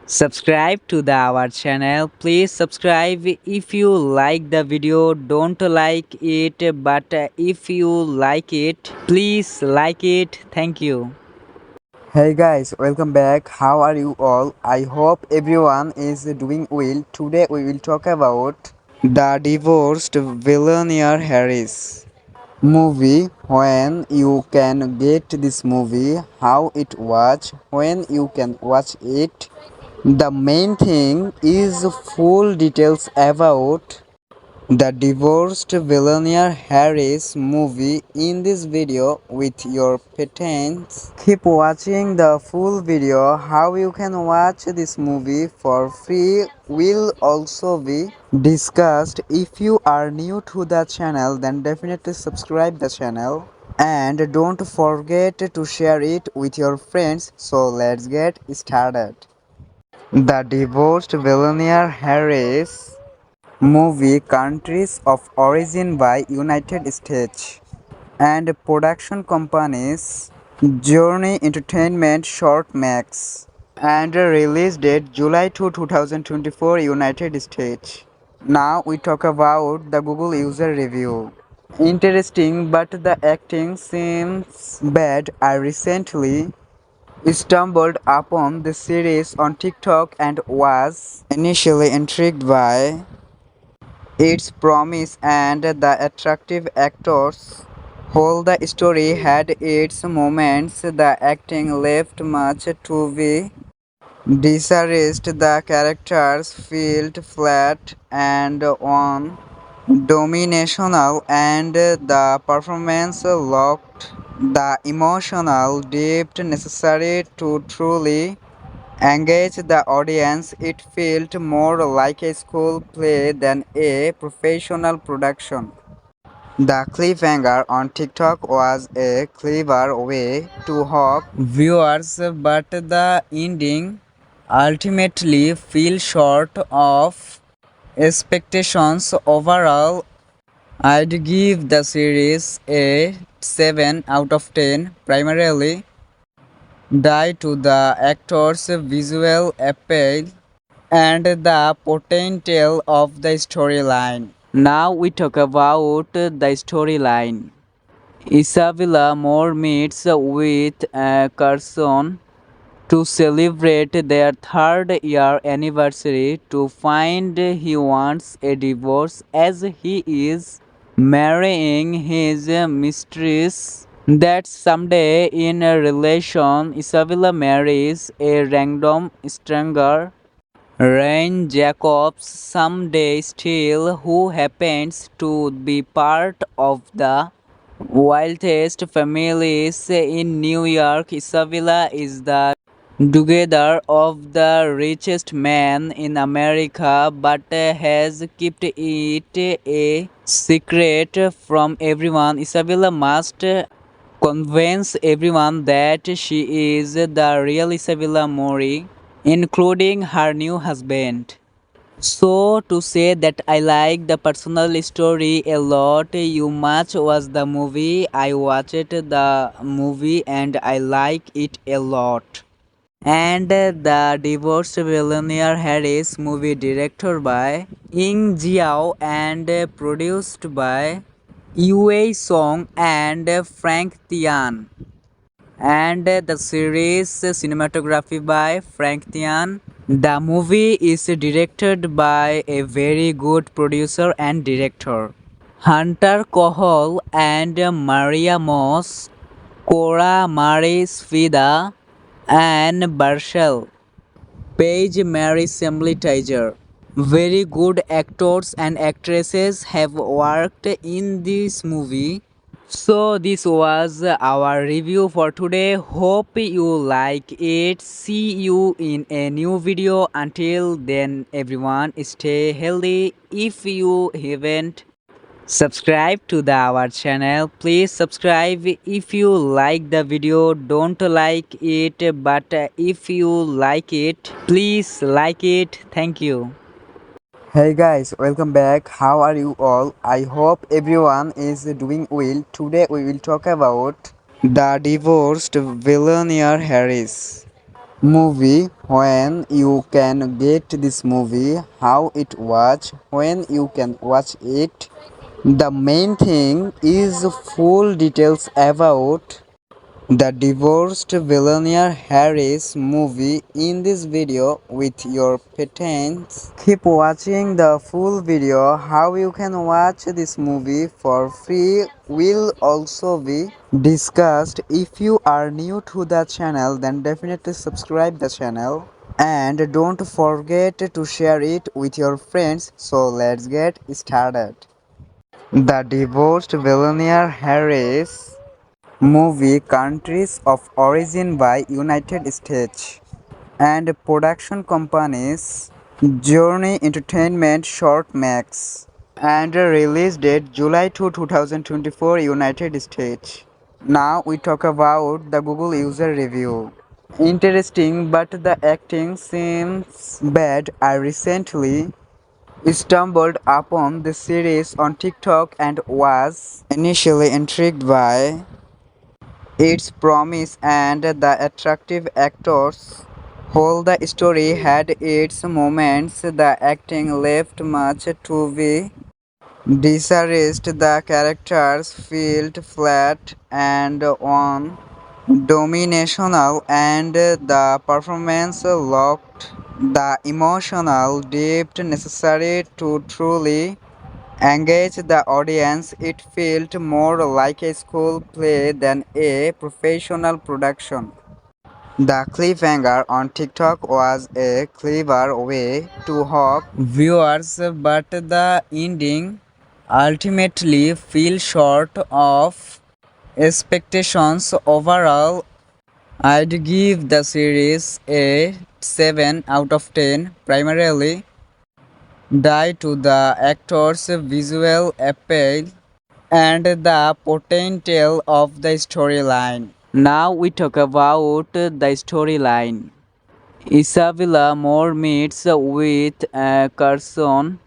subscribed to our channel, please subscribe. If you like the video, don't like it, but if you like it, please like it. Thank you. Hey guys, welcome back. How are you all? I hope everyone is doing well. Today we will talk about the divorced billionaire Harris movie. When you can get this movie, how it watch, when you can watch it. The main thing is full details about The divorced billionaire Harris movie in this video with your parents. Keep watching the full video. How you can watch this movie for free will also be discussed. If you are new to the channel, then definitely subscribe the channel and don't forget to share it with your friends. So let's get started. The divorced billionaire Harris movie countries of origin by United States and production companies Journey Entertainment Short Max and release date July 2, 2024 United States. Now we talk about the Google user review. Interesting, but the acting seems bad. I recently stumbled upon the series on TikTok and was initially intrigued by its promise and the attractive actors. While the story had its moments, the acting left much to be desired. The characters felt flat and one-dimensional, and the performance lacked the emotional depth necessary to truly engage the audience. It felt more like a school play than a professional production. The cliffhanger on TikTok was a clever way to hook viewers, but the ending ultimately fell short of expectations. Overall, I'd give the series a 7 out of 10, primarily due to the actors' visual appeal and the potential of the storyline. Now we talk about the storyline. Isabella Moore meets with Carson to celebrate their third year anniversary to find he wants a divorce as he is marrying his mistress. That someday in a relation, Isabella marries a random stranger, Ryan Jacobs, someday still, who happens to be part of the wealthiest families in New York. Isabella is the together of the richest man in America, but has kept it a secret from everyone. Isabella must convince everyone that she is the real Isabella Mori, including her new husband. So to say that I like the personal story a lot. You much was the movie. I watched the movie and I like it a lot. And the divorced billionaire Harris movie directed by Ying Jiao and produced by Yue Song and Frank Tian. And the series cinematography by Frank Tian. The movie is directed by a very good producer and director, Hunter Kohol and Maria Moss, Cora Maris Fida, and Barshel, Paige Mary Assembly Tiger. Very good actors and actresses have worked in this movie. So this was our review for today. Hope you like it. See you in a new video. Until then, everyone, stay healthy. If you haven't subscribed to our channel, please subscribe. If you like the video, don't like it, but if you like it, please like it. Thank you. Hey guys, welcome back. How are you all? I hope everyone is doing well. Today we will talk about the divorced billionaire Harris movie. When you can get this movie, how it was, when you can watch it. The main thing is full details about the divorced billionaire Harris movie in this video with your parents. Keep watching the full video. How you can watch this movie for free will also be discussed. If you are new to the channel, then definitely subscribe the channel And don't forget to share it with your friends. So let's get started. The Divorced Billionaire Harris movie, countries of origin by United States and production companies Journey Entertainment Short Max, and release date July 2, 2024, United States. Now we talk about the Google user review. Interesting, but the acting seems bad. I recently stumbled upon the series on TikTok and was initially intrigued by its promise and the attractive actors. While the story had its moments, the acting left much to be desired. The characters felt flat and one-dimensional, and the performance lacked the emotional depth necessary to truly engage the audience. It felt more like a school play than a professional production. The cliffhanger on TikTok was a clever way to hook viewers, but the ending ultimately fell short of expectations. Overall, I'd give the series a 7 out of 10, primarily due to the actors' visual appeal and the potential of the storyline. Now we talk about the storyline. Isabella Moore meets with Carson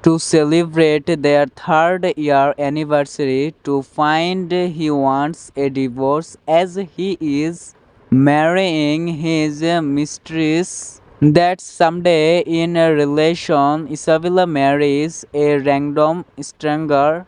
to celebrate their third year anniversary to find he wants a divorce as he is marrying his mistress. That someday in a relation, Isabella marries a random stranger,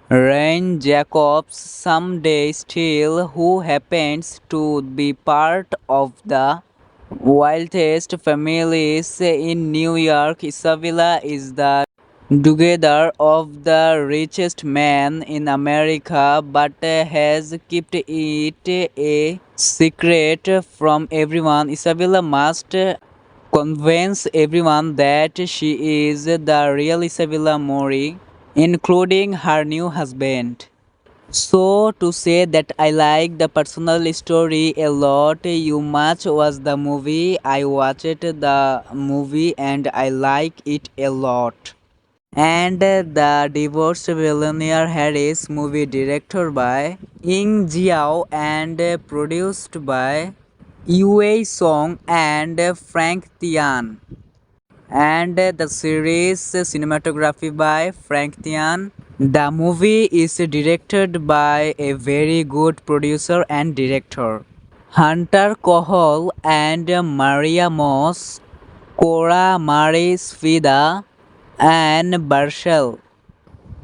Ryan Jacobs, someday still, who happens to be part of the wealthiest families in New York. Isabella is the daughter of the richest man in America, but has kept it a secret from everyone. Isabella must convince everyone that she is the real Isabella Mori, including her new husband. So to say that I like the personal story a lot. You much was the movie. I watched the movie and I like it a lot. And the Divorced Billionaire Harris movie directed by Ying Jiao and produced by Yue Song and Frank Tian. And the series cinematography by Frank Tian. The movie is directed by a very good producer and director, Hunter Kohol and Maria Moss, Cora Maris Fida, and Barshel,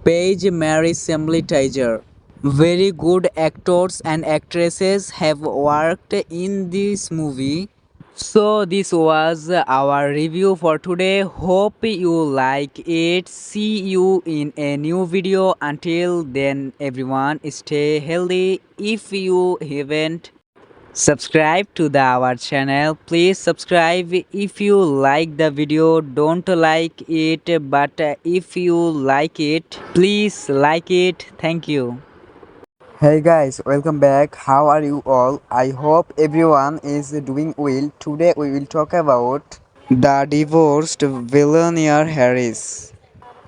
Paige Mary Assembly Tiger. Very good actors and actresses have worked in this movie. So this was our review for today. Hope you like it. See you in a new video. Until then, everyone, stay healthy. If you haven't subscribed to our channel, please subscribe. If you like the video, don't like it, but if you like it, please like it. Thank you. Hey guys, welcome back. How are you all? I hope everyone is doing well. Today we will talk about The Divorced Billionaire Harris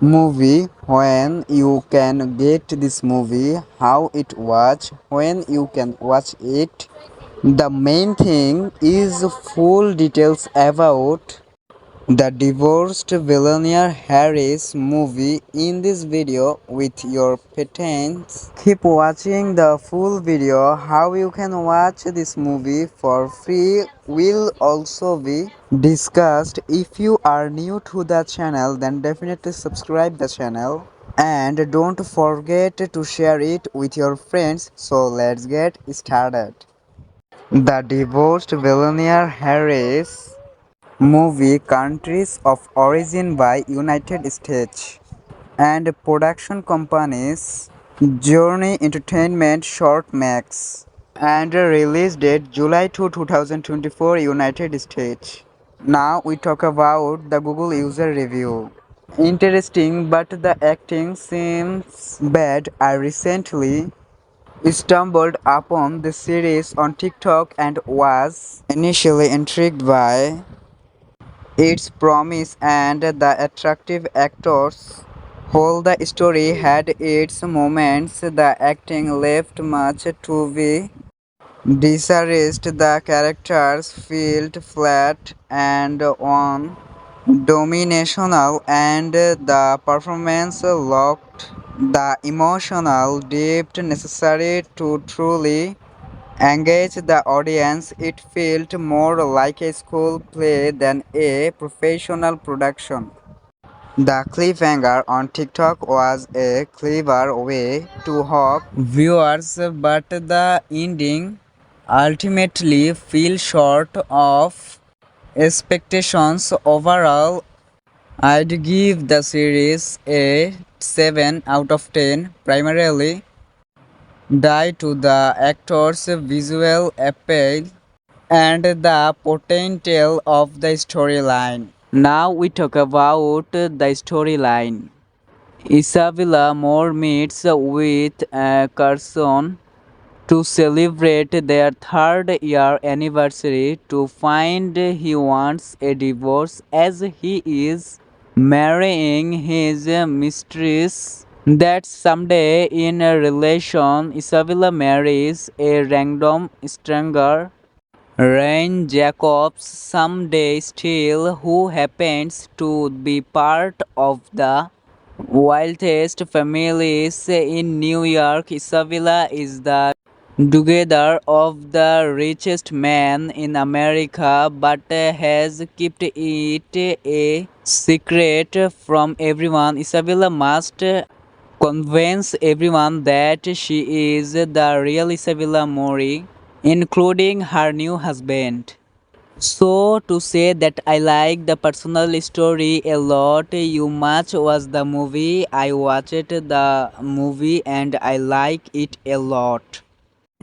movie. When you can get this movie, how it was, when you can watch it. The main thing is full details about the Divorced Billionaire Harris movie in this video with your patents. Keep watching the full video. How you can watch this movie for free will also be discussed. If you are new to the channel, then definitely subscribe the channel. And don't forget to share it with your friends. So let's get started. The Divorced Billionaire Harris movie, countries of origin by United States and production companies Journey Entertainment Short Max, and release date July 2, 2024, United States. Now we talk about the Google user review. Interesting, but the acting seems bad. I recently stumbled upon the series on TikTok and was initially intrigued by its promise and the attractive actors. While the story had its moments, the acting left much to be desired. The characters felt flat and one-dimensional, and the performance lacked the emotional depth necessary to truly engage the audience. It felt more like a school play than a professional production. The cliffhanger on TikTok was a clever way to hook viewers, but the ending ultimately fell short of expectations. Overall, I'd give the series a 7 out of 10, primarily due to the actors' visual appeal and the potential of the storyline. Now we talk about the storyline. Isabella Moore meets with Carson to celebrate their third year anniversary to find he wants a divorce as he is marrying his mistress. That someday in a relation, Isabella marries a random stranger, Ryan Jacobs, someday still, who happens to be part of the wealthiest families in New York. Isabella is the daughter of the richest man in America, but has kept it a secret from everyone. Isabella must convince everyone that she is the real Isabella Mori, including her new husband. So to say that I like the personal story a lot. You much was the movie. I watched the movie and I like it a lot.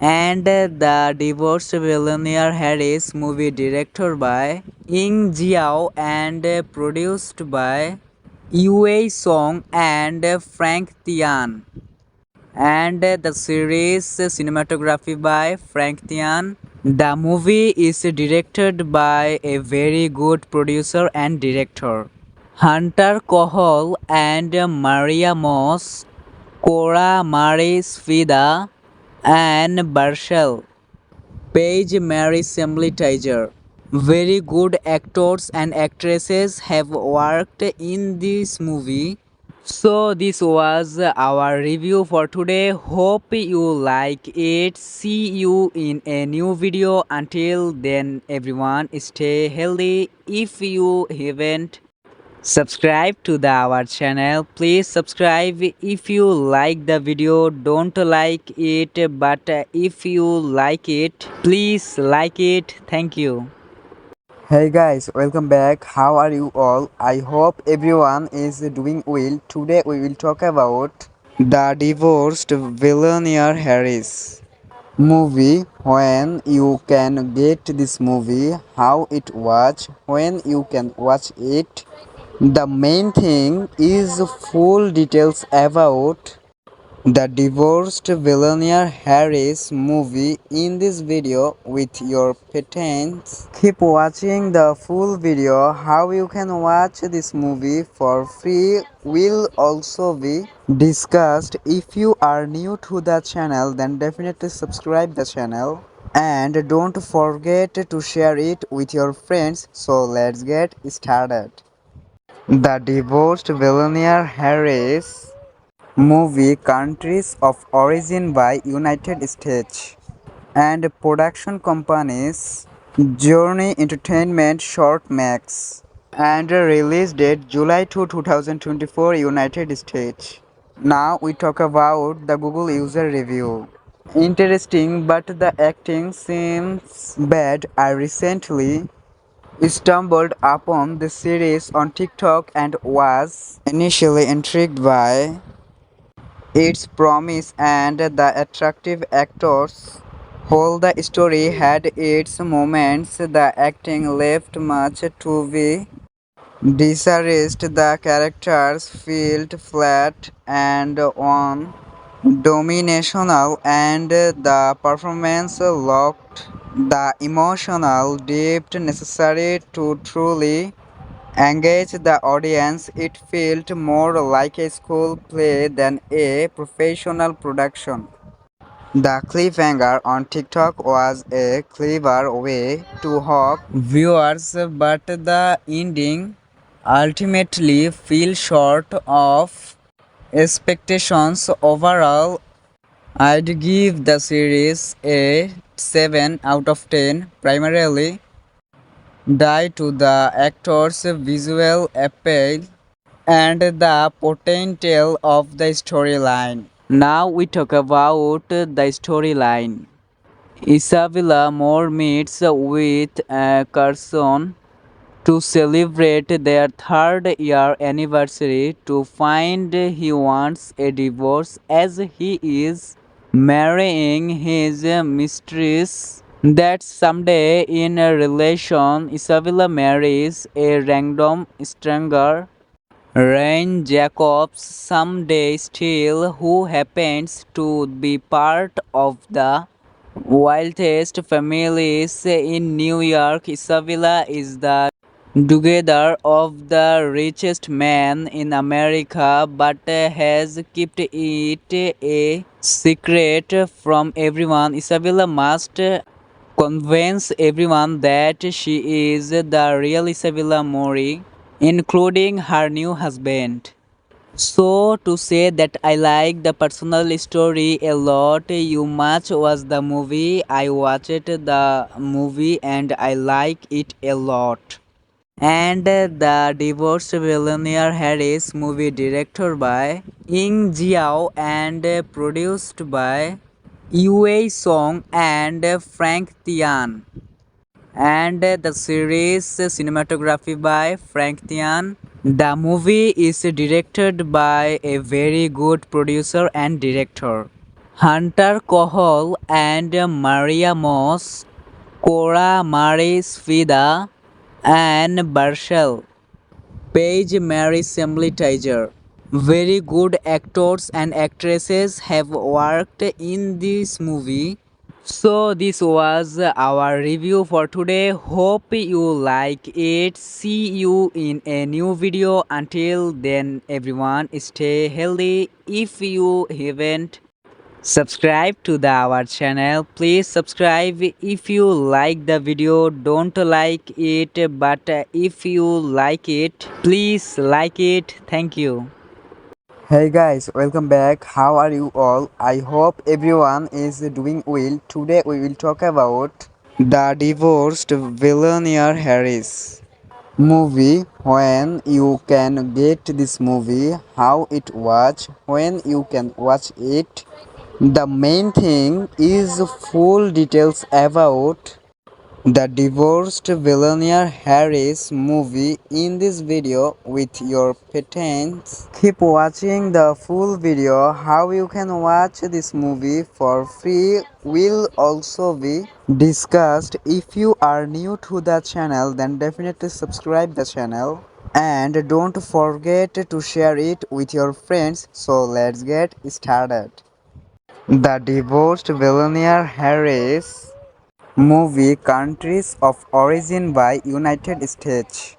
And the Divorced Billionaire Harris movie directed by Ying Jiao and produced by Yue Song and Frank Tian. And the series cinematography by Frank Tian. The movie is directed by a very good producer and director, Hunter Kohol and Maria Moss, Cora Maris Fida, and Barshel. Paige Mary Assembly Tiger. Very good actors and actresses have worked in this movie. So this was our review for today. Hope you like it. See you in a new video. Until then, everyone, stay healthy. If you haven't subscribed to our channel, please subscribe. If you like the video, don't like it, but if you like it, please like it. Thank you. Hey guys, welcome back. How are you all? I hope everyone is doing well. Today we will talk about the Divorced Billionaire Harris movie. When you can get this movie, how it was, when you can watch it. The main thing is full details about the Divorced Billionaire Harris movie in this video with your patents. Keep watching the full video. How you can watch this movie for free will also be discussed. If you are new to the channel, then definitely subscribe the channel and don't forget to share it with your friends. So let's get started. The Divorced Billionaire Harris movie, countries of origin by United States, and production companies Journey Entertainment, Short Max, and release date July 2, 2024, United States. Now we talk about the Google user review. Interesting, but the acting seems bad. I recently stumbled upon the series on TikTok and was initially intrigued by its promise and the attractive actors. While the story had its moments, the acting left much to be desired. The characters felt flat and one-dimensional, and the performance lacked the emotional depth necessary to truly engage the audience. It felt more like a school play than a professional production. The cliffhanger on TikTok was a clever way to hook viewers, but the ending ultimately fell short of expectations. Overall, I'd give the series a 7 out of 10, primarily due to the actors' visual appeal and the potential of the storyline. Now we talk about the storyline. Isabella Moore meets with Carson to celebrate their third year anniversary to find he wants a divorce as he is marrying his mistress. That someday in a relation, Isabella marries a random stranger, Ryan Jacobs, someday still, who happens to be part of the wealthiest families in New York. Isabella is the daughter of the richest man in America, but has kept it a secret from everyone. Isabella must convince everyone that she is the real Isabella Mori, including her new husband. So to say that I like the personal story a lot. You much was the movie. I watched the movie and I like it a lot. And the Divorced Billionaire Harris movie directed by Ying Jiao and produced by Yue Song and Frank Tian. And the series cinematography by Frank Tian. The movie is directed by a very good producer and director, Hunter Kohol and Maria Moss, Cora Maris Fida, and Barshel, Paige Mary Assembly Tiger. Very good actors and actresses have worked in this movie. So this was our review for today. Hope you like it. See you in a new video. Until then, everyone, stay healthy. If you haven't subscribed to our channel, please subscribe. If you like the video, don't like it, but if you like it, please like it. Thank you. Hey guys, welcome back. How are you all? I hope everyone is doing well. Today we will talk about The Divorced Billionaire Harris movie. When you can get this movie, how it was, when you can watch it. The main thing is full details about the Divorced Billionaire Harris movie in this video with your patents. Keep watching the full video. How you can watch this movie for free will also be discussed. If you are new to the channel, then definitely subscribe the channel and don't forget to share it with your friends. So let's get started. The Divorced Billionaire Harris movie, countries of origin by United States,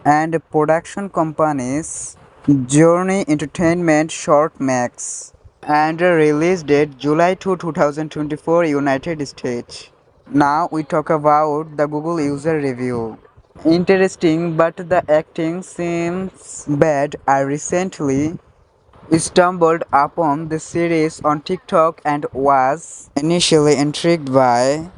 and production companies Journey Entertainment, Short Max, and release date July 2, 2024, United States. Now we talk about the Google user review. Interesting, but the acting seems bad. I recently stumbled upon the series on TikTok and was initially intrigued by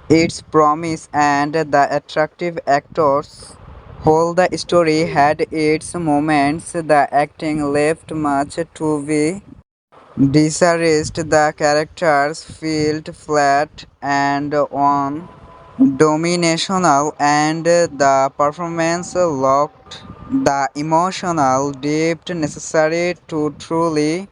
its promise and the attractive actors. While the story had its moments, the acting left much to be desired. The characters felt flat and one-dimensional, and the performance lacked the emotional depth necessary to truly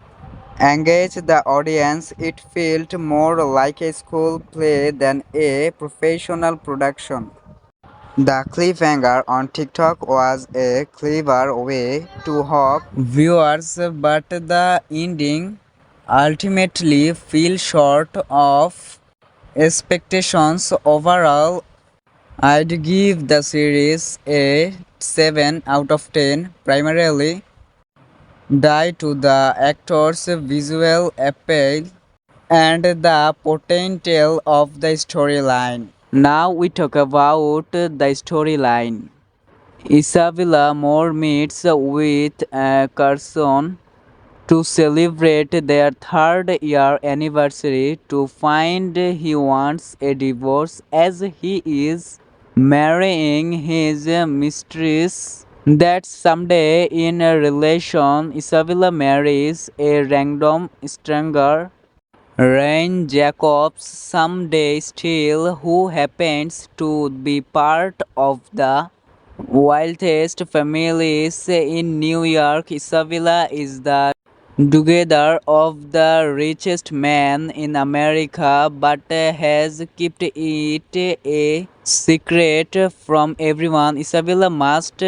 engage the audience. It felt more like a school play than a professional production. The cliffhanger on TikTok was a clever way to hook viewers, but the ending ultimately fell short of expectations. Overall, I'd give the series a 7 out of 10, primarily due to the actors' visual appeal and the potential of the storyline. Now we talk about the storyline. Isabella Moore meets with Carson to celebrate their third year anniversary to find he wants a divorce as he is marrying his mistress. That someday in a relation, Isabella marries a random stranger, Ryan Jacobs, someday still, who happens to be part of the wealthiest families in New York. Isabella is the together of the richest man in America, but has kept it a secret from everyone. Isabella must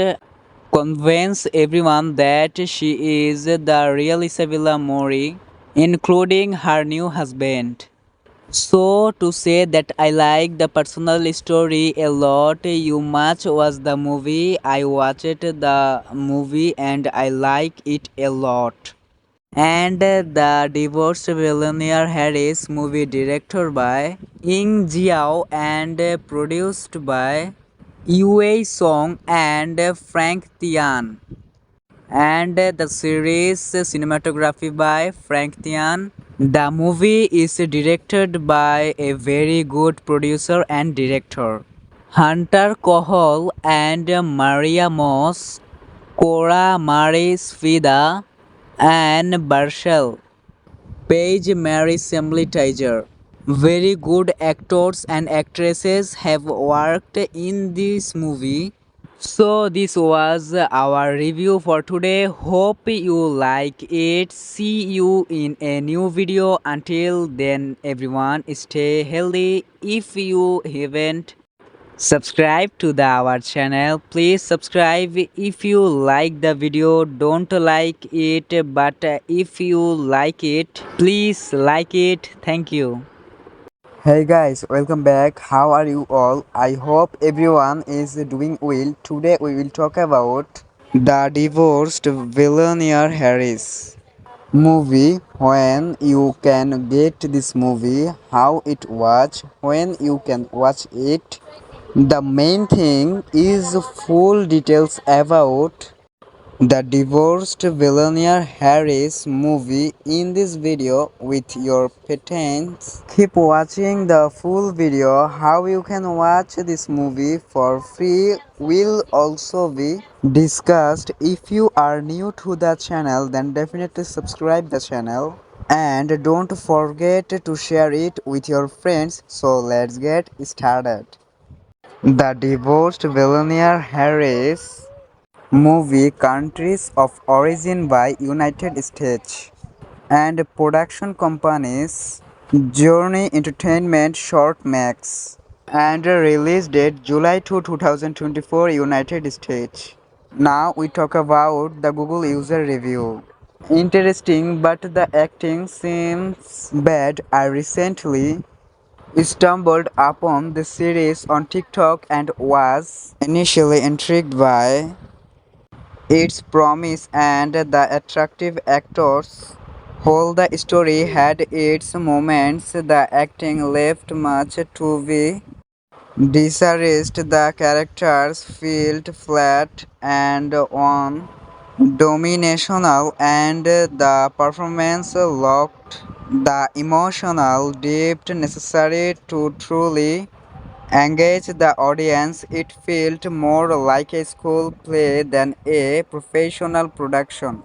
convince everyone that she is the real Isabella Mori, including her new husband. So to say that I like the personal story a lot. You much was the movie. I watched the movie and I like it a lot. And the divorced billionaire Harris movie directed by Ying Jiao and produced by Yue Song and Frank Tian. And the series cinematography by Frank Tian. The movie is directed by a very good producer and director, Hunter Kohol and Maria Moss, Cora Maris Fida, and Barshel. Paige Mary Assembly Tiger. Very good actors and actresses have worked in this movie. So this was our review for today. Hope you like it. See you in a new video. Until then, everyone, stay healthy. If you haven't subscribe to our channel, please subscribe. If you like the video, don't like it, but if you like it, please like it. Thank you. Hey guys, welcome back. How are you all? I hope everyone is doing well. Today we will talk about the divorced billionaire Harris movie. When you can get this movie, how it was, when you can watch it. The main thing is full details about the divorced billionaire Harris movie in this video with your patience. Keep watching the full video. How you can watch this movie for free will also be discussed. If you are new to the channel, then definitely subscribe the channel and don't forget to share it with your friends. So let's get started. The divorced billionaire Harris movie, countries of origin by United States and production companies Journey Entertainment, Short Max, and release date July 2, 2024, United States. Now we talk about the Google user review. Interesting, but the acting seems bad. I recently stumbled upon the series on TikTok and was initially intrigued by its promise and the attractive actors. While the story had its moments, the acting left much to be desired. The characters felt flat and one-dimensional, and the performance lacked the emotional depth necessary to truly engage the audience. It felt more like a school play than a professional production.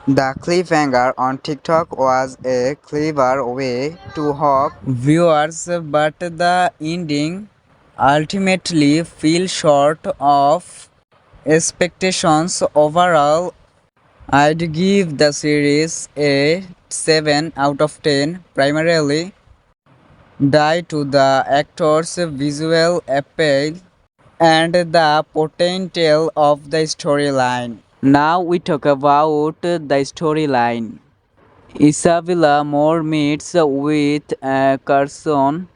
The cliffhanger on TikTok was a clever way to hook viewers, but the ending ultimately fell short of expectations. Overall, I'd give the series a 7 out of 10, primarily due to the actors' visual appeal and the potential of the storyline. Now we talk about the storyline. Isabella Moore meets with Carson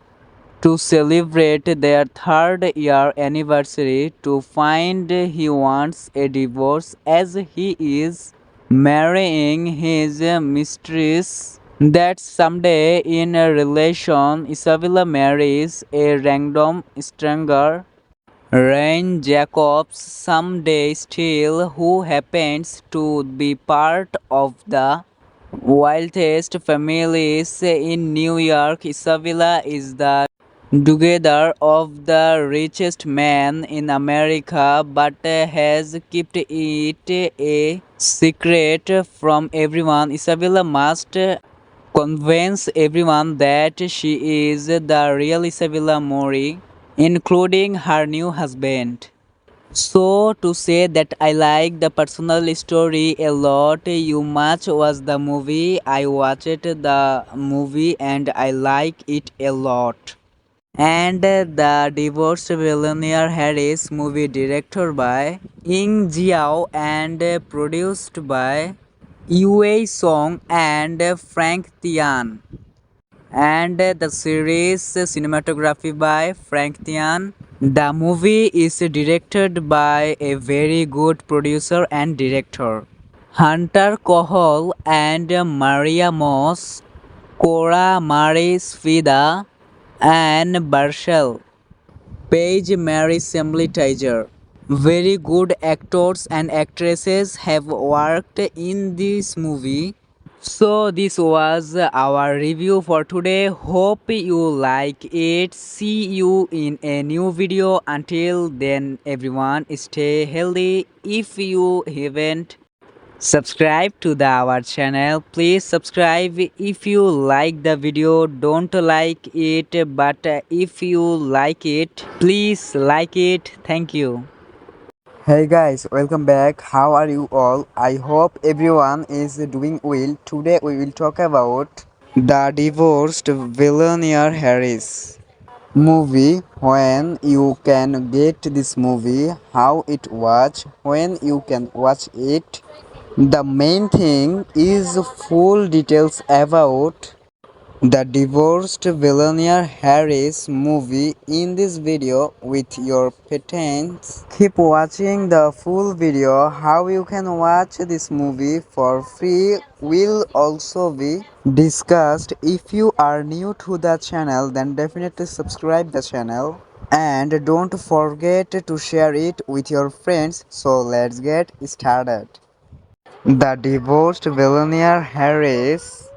to celebrate their third year anniversary to find he wants a divorce as he is marrying his mistress. That someday in a relation, Isabella marries a random stranger, Ryan Jacobs, someday still, who happens to be part of the wealthiest families in New York. Isabella is the together of the richest man in America, but has kept it a secret from everyone. Isabella must convince everyone that she is the real Isabella Mori, including her new husband. So to say that I like the personal story a lot, you must watch the movie. I watched the movie and I like it a lot. And the Divorced Billionaire Harris movie directed by Ying Jiao and produced by Yue Song and Frank Tian. And the series cinematography by Frank Tian. The movie is directed by a very good producer and director, Hunter Kohol and Maria Moss, Cora Maris Fida, and Barshel. Paige Mary Assembly Tiger. Very good actors and actresses have worked in this movie. So this was our review for today. Hope you like it. See you in a new video. Until then, everyone, stay healthy. If you haven't subscribe to our channel, please subscribe. If you like the video, don't like it, but if you like it, please like it. Thank you. Hey guys, welcome back. How are you all? I hope everyone is doing well. Today we will talk about the Divorced Billionaire Harris movie. When you can get this movie, how it was, when you can watch it. The main thing is full details about the Divorced Billionaire Harris movie in this video with your patents. Keep watching the full video. How you can watch this movie for free will also be discussed. If you are new to the channel, then definitely subscribe the channel and don't forget to share it with your friends. So let's get started. The Divorced Billionaire Harris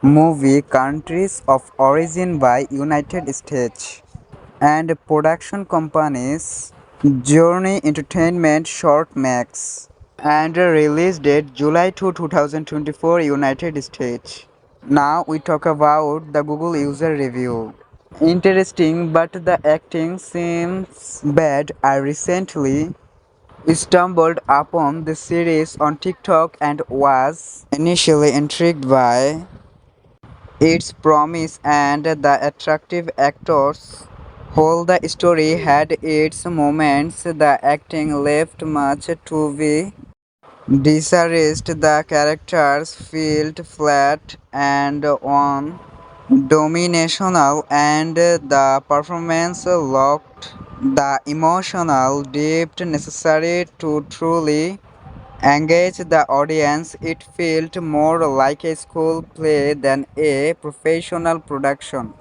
movie, countries of origin by United States and production companies Journey Entertainment, Short Max, and release date July 2, 2024, United States. Now we talk about the Google user review. Interesting, but the acting seems bad. I recently stumbled upon the series on TikTok and was initially intrigued by its promise and the attractive actors. While the story had its moments, the acting left much to be desired. The characters felt flat and one-dimensional, and the performance lacked the emotional depth necessary to truly engage the audience. It felt more like a school play than a professional production.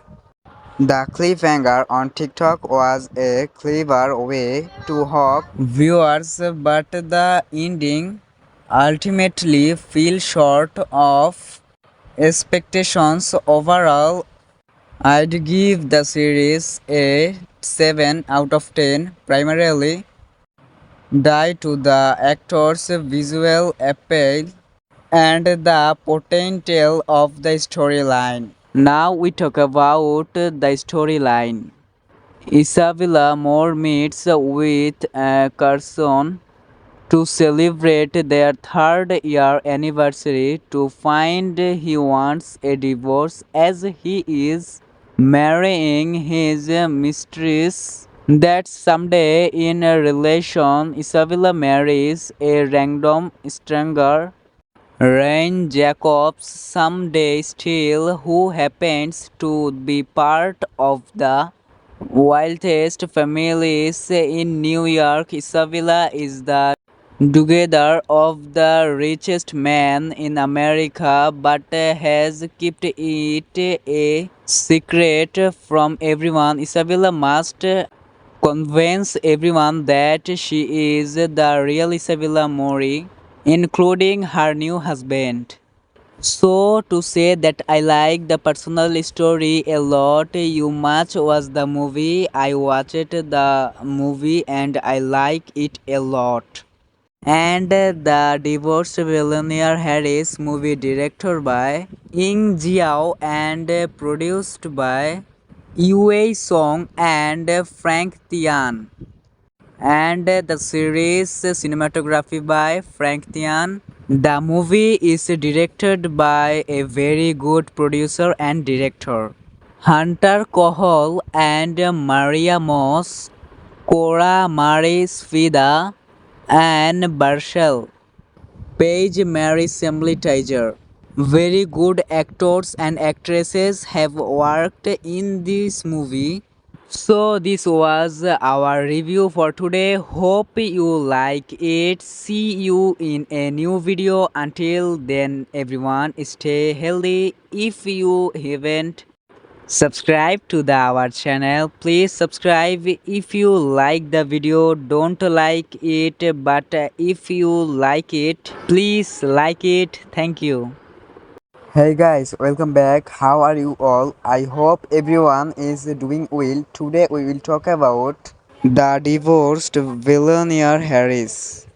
The cliffhanger on TikTok was a clever way to hook viewers, but the ending ultimately fell short of expectations. Overall, I'd give the series a 7 out of 10, primarily due to the actors' visual appeal and the potential of the storyline. Now we talk about the storyline. Isabella Moore meets with Carson to celebrate their third year anniversary to find he wants a divorce as he is marrying his mistress. That someday in a relation Isabella marries a random stranger, Ryan Jacobs, someday still, who happens to be part of the wealthiest families in New York. Isabella is the together of the richest man in America, but has kept it a secret from everyone. Isabella must convince everyone that she is the real Isabella Mori, including her new husband. So to say that I like the personal story a lot, you must watch the movie. I watched the movie and I like it a lot. And the Divorced Billionaire Harris movie directed by Ying Jiao and produced by Yue Song and Frank Tian. And the series cinematography by Frank Tian. The movie is directed by a very good producer and director, Hunter Kohol and Maria Moss, Cora Maris Fida, and Barshel. Paige Mary Assembly Tiger. Very good actors and actresses have worked in this movie. So this was our review for today. Hope you like it. See you in a new video. Until then everyone, stay healthy. If you haven't subscribed to our channel, please subscribe. If you like the video, don't like it, but if you like it, please like it. Thank you. Hey guys, welcome back. How are you all? I hope everyone is doing well. Today we will talk about The Divorced Billionaire Harris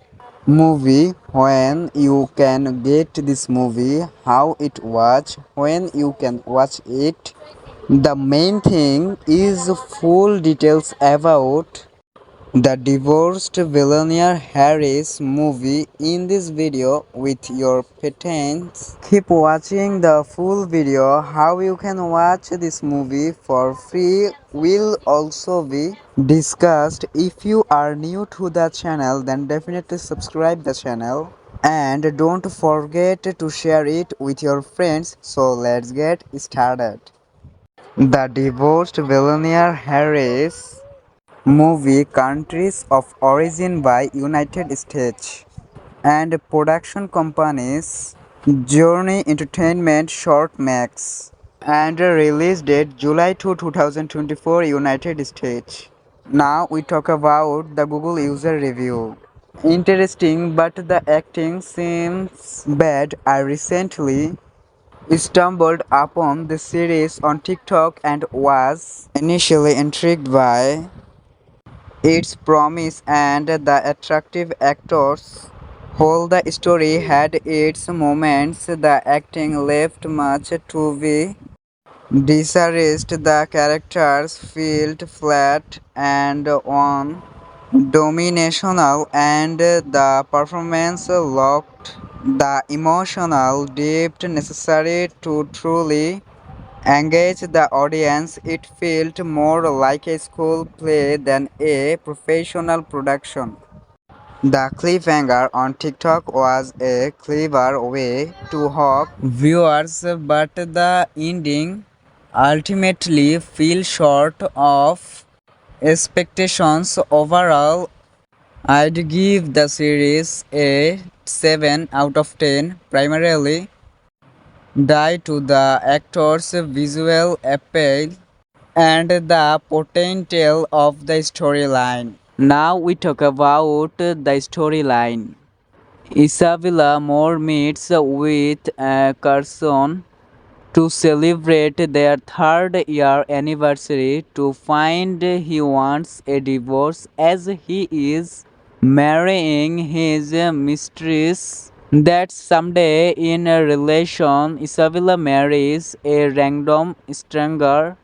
movie. When you can get this movie, how it was, when you can watch it. The main thing is full details about the Divorced Billionaire Harris movie in this video with your patience. Keep watching the full video. How you can watch this movie for free will also be discussed. If you are new to the channel, then definitely subscribe the channel and don't forget to share it with your friends. So let's get started. The Divorced Billionaire Harris movie countries of origin by United States and production companies Journey Entertainment Short Max and release date July 2, 2024 United States. Now we talk about the Google user review. Interesting, but the acting seems bad. I recently stumbled upon the series on TikTok and was initially intrigued by its promise and the attractive actors. While the story had its moments, the acting left much to be desired. The characters felt flat and one-dimensional, and the performance lacked the emotional depth necessary to truly engage the audience. It felt more like a school play than a professional production. The cliffhanger on TikTok was a clever way to hook viewers, but the ending ultimately fell short of expectations. Overall, I'd give the series a 7 out of 10, primarily due to the actors' visual appeal and the potential of the storyline. Now we talk about the storyline. Isabella Moore meets with Carson to celebrate their third year anniversary to find he wants a divorce as he is marrying his mistress. That someday in a relation Isabella marries a random stranger,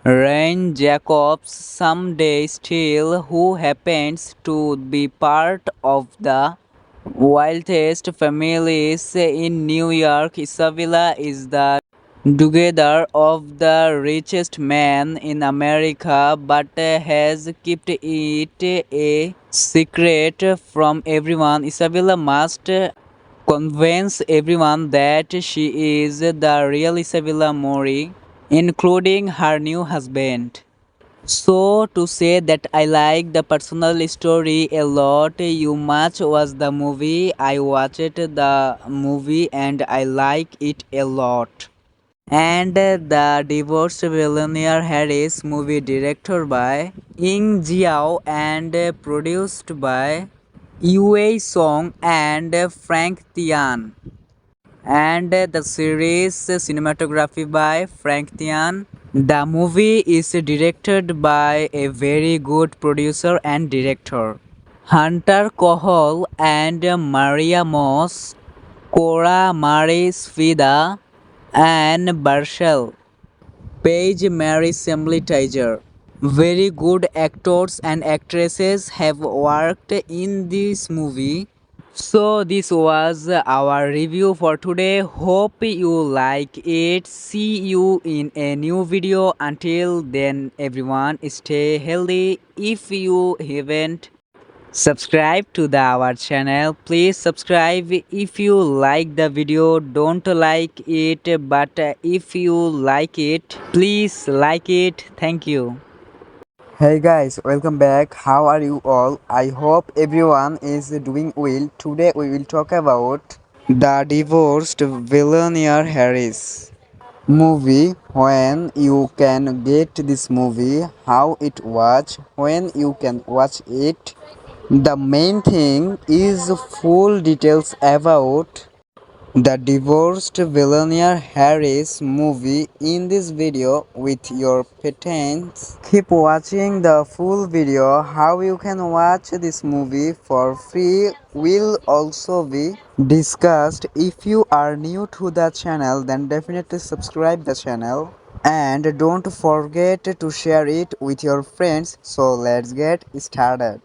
Rain Jacobs someday still who happens to be part of the wealthiest families in New York. Isabella is the together of the richest man in America but has kept it a secret from everyone. Isabella must convince everyone that she is the real Isabella Mori, including her new husband. So to say that I like the personal story a lot, you much was the movie. I watched the movie and I like it a lot. And the divorced billionaire Harris movie directed by Ying Jiao and produced by Yue Song and Frank Tian. And the series cinematography by Frank Tian. The movie is directed by a very good producer and director, Hunter Kohol and Maria Moss, Cora Maris Fida, and Barshel, Paige Mary Assembly Tiger. Very good actors and actresses have worked in this movie. So this was our review for today. Hope you like it. See you in a new video. Until then everyone, stay healthy. If you haven't subscribed to our channel, please subscribe. If you like the video, don't like it, but if you like it, please like it. Thank you. Hey guys, welcome back. How are you all? I hope everyone is doing well. Today we will talk about the divorced billionaire Harris movie. When you can get this movie, how it was, when you can watch it. The main thing is full details about the divorced billionaire Harris movie in this video with your patents. Keep watching the full video. How you can watch this movie for free will also be discussed. If you are new to the channel, then definitely subscribe the channel and don't forget to share it with your friends. So let's get started.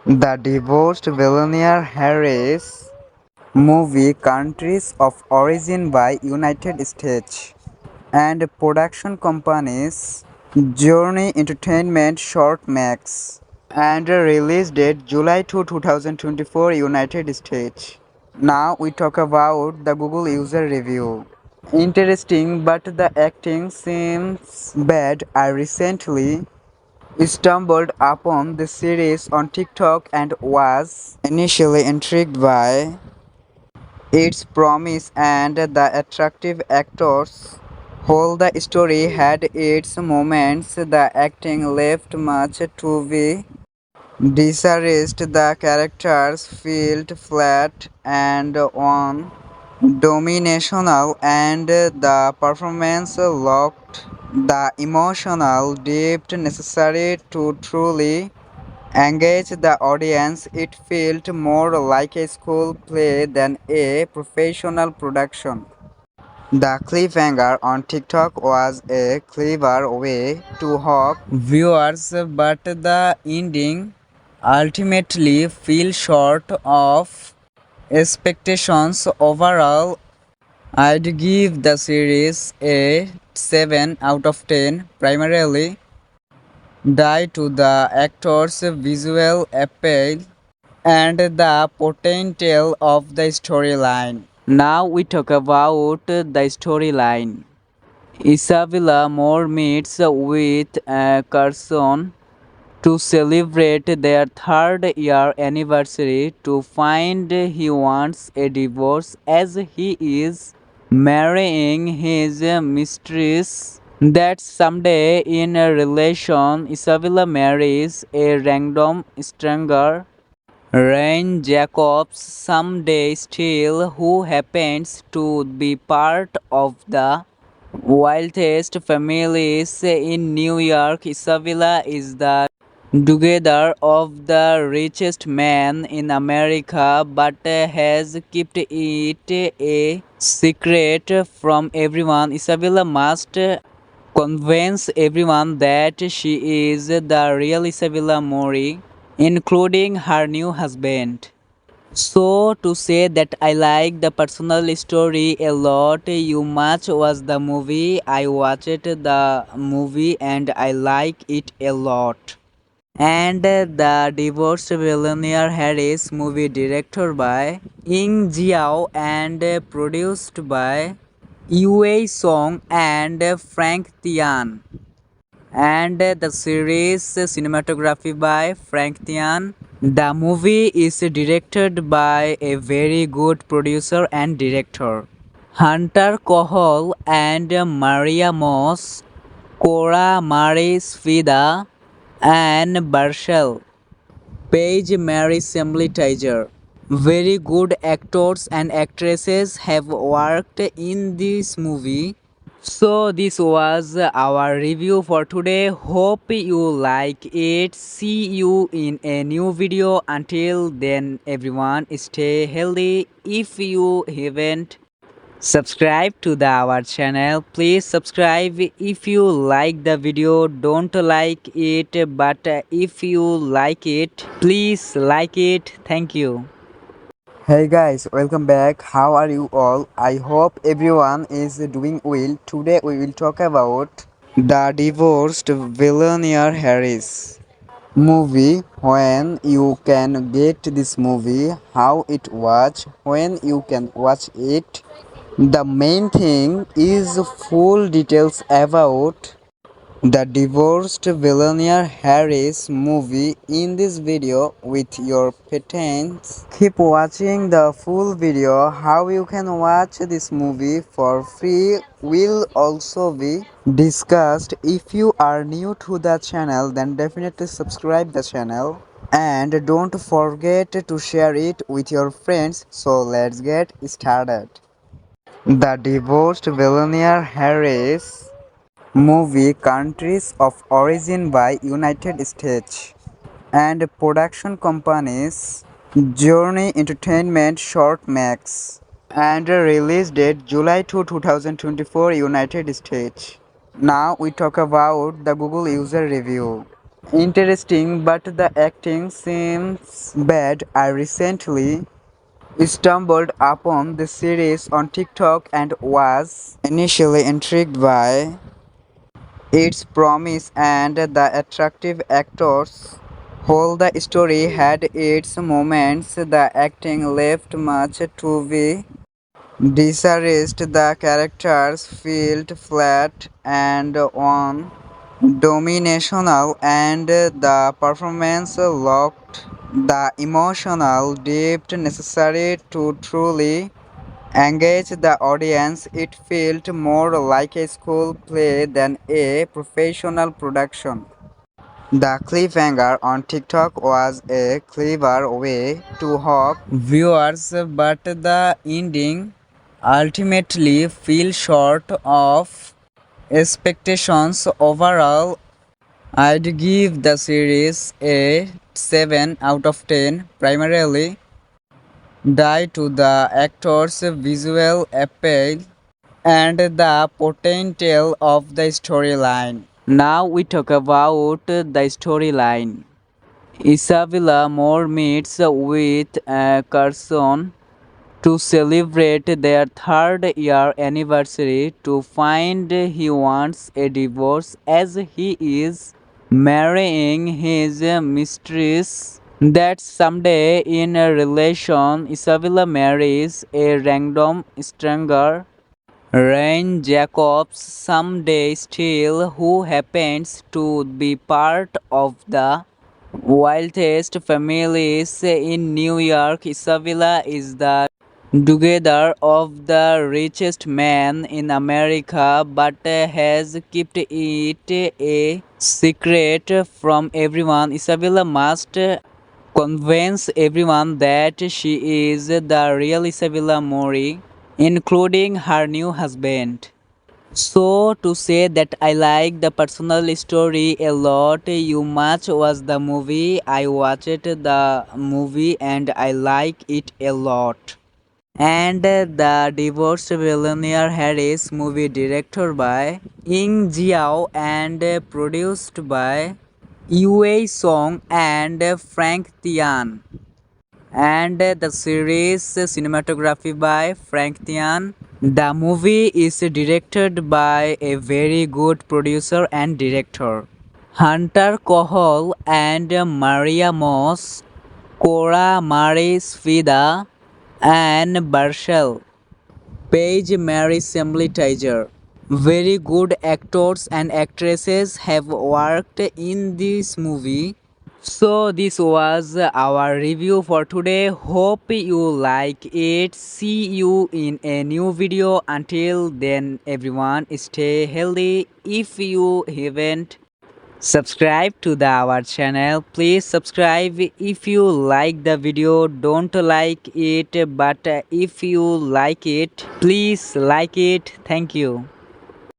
The divorced billionaire Harris movie countries of origin by United States and production companies Journey Entertainment Short Max and release date July 2, 2024 United States. Now we talk about the Google user review. Interesting, but the acting seems bad. I recently stumbled upon the series on TikTok and was initially intrigued by its promise and the attractive actors. While the story had its moments, the acting left much to be desired. The characters felt flat and one-dimensional, and the performance lacked the emotional depth necessary to truly engage the audience. It felt more like a school play than a professional production. The cliffhanger on TikTok was a clever way to hook viewers, but the ending ultimately fell short of expectations. Overall, I'd give the series a 7 out of 10, primarily due to the actors' visual appeal and the potential of the storyline. Now we talk about the storyline. Isabella Moore meets with Carson to celebrate their third year anniversary to find he wants a divorce as he is marrying his mistress. That someday in a relation, Isabella marries a random stranger, Rain Jacobs, someday still who happens to be part of the wealthiest families in New York. Isabella is the together of the richest man in America but has kept it a secret from everyone. Isabella must convince everyone that she is the real Isabella Mori, including her new husband. So to say that I like the personal story a lot, you must watch the movie. I watched the movie and I like it a lot. And the divorced billionaire Harris movie directed by Ying Jiao and produced by Yue Song and Frank Tian. And the series cinematography by Frank Tian. The movie is directed by a very good producer and director, Hunter Kohol and Maria Moss, Cora Maris Fida, and Barshel, Paige Mary Assembly Tiger. Very good actors and actresses have worked in this movie. So this was our review for today. Hope you like it. See you in a new video. Until then everyone, stay healthy. If you haven't subscribed to our channel, please subscribe. If you like the video, don't like it, but if you like it, please like it. Thank you. Hey guys, welcome back. How are you all? I hope everyone is doing well. Today we will talk about the divorced billionaire Harris movie. When you can get this movie, how it was, when you can watch it. The main thing is full details about the divorced billionaire Harris movie in this video with your patents. Keep watching the full video. How you can watch this movie for free will also be discussed. If you are new to the channel, then definitely subscribe the channel and don't forget to share it with your friends. So let's get started. The divorced billionaire Harris movie countries of origin by United States and production companies Journey Entertainment Short Max and release date July 2, 2024 United States. Now we talk about the Google user review. Interesting, but the acting seems bad. I recently stumbled upon the series on TikTok and was initially intrigued by its promise and the attractive actors. While the story had its moments, the acting left much to be desired. The characters felt flat and one-dimensional, and the performance lacked the emotional depth necessary to truly engage the audience. It felt more like a school play than a professional production. The cliffhanger on TikTok was a clever way to hook viewers, but the ending ultimately fell short of expectations. Overall, I'd give the series a 7 out of 10, primarily due to the actors' visual appeal and the potential of the storyline. Now we talk about the storyline. Isabella Moore meets with Carson to celebrate their third year anniversary to find he wants a divorce as he is marrying his mistress. That someday in a relation, Isabella marries a random stranger, Ryan Jacobs, someday still, who happens to be part of the wealthiest families in New York. Isabella is the daughter of the richest man in America, but has kept it a secret from everyone. Isabella must convince everyone that she is the real Isabella Mori, including her new husband. So to say that I like the personal story a lot, you must watch the movie. I watched the movie and I like it a lot. and the divorced billionaire Harris, movie directed by Ying Jiao and produced by Yue Song and Frank Tian. And the series cinematography by Frank Tian. The movie is directed by a very good producer and director, Hunter Kohol and Maria Moss, Cora Maris Fida, and Barshel. Paige Mary Assembly Tiger. Very good actors and actresses have worked in this movie. So this was our review for today. Hope you like it. See you in a new video. Until then, everyone, stay healthy. If you haven't subscribe to our channel, please subscribe. If you like the video, don't like it, but if you like it, please like it. Thank you.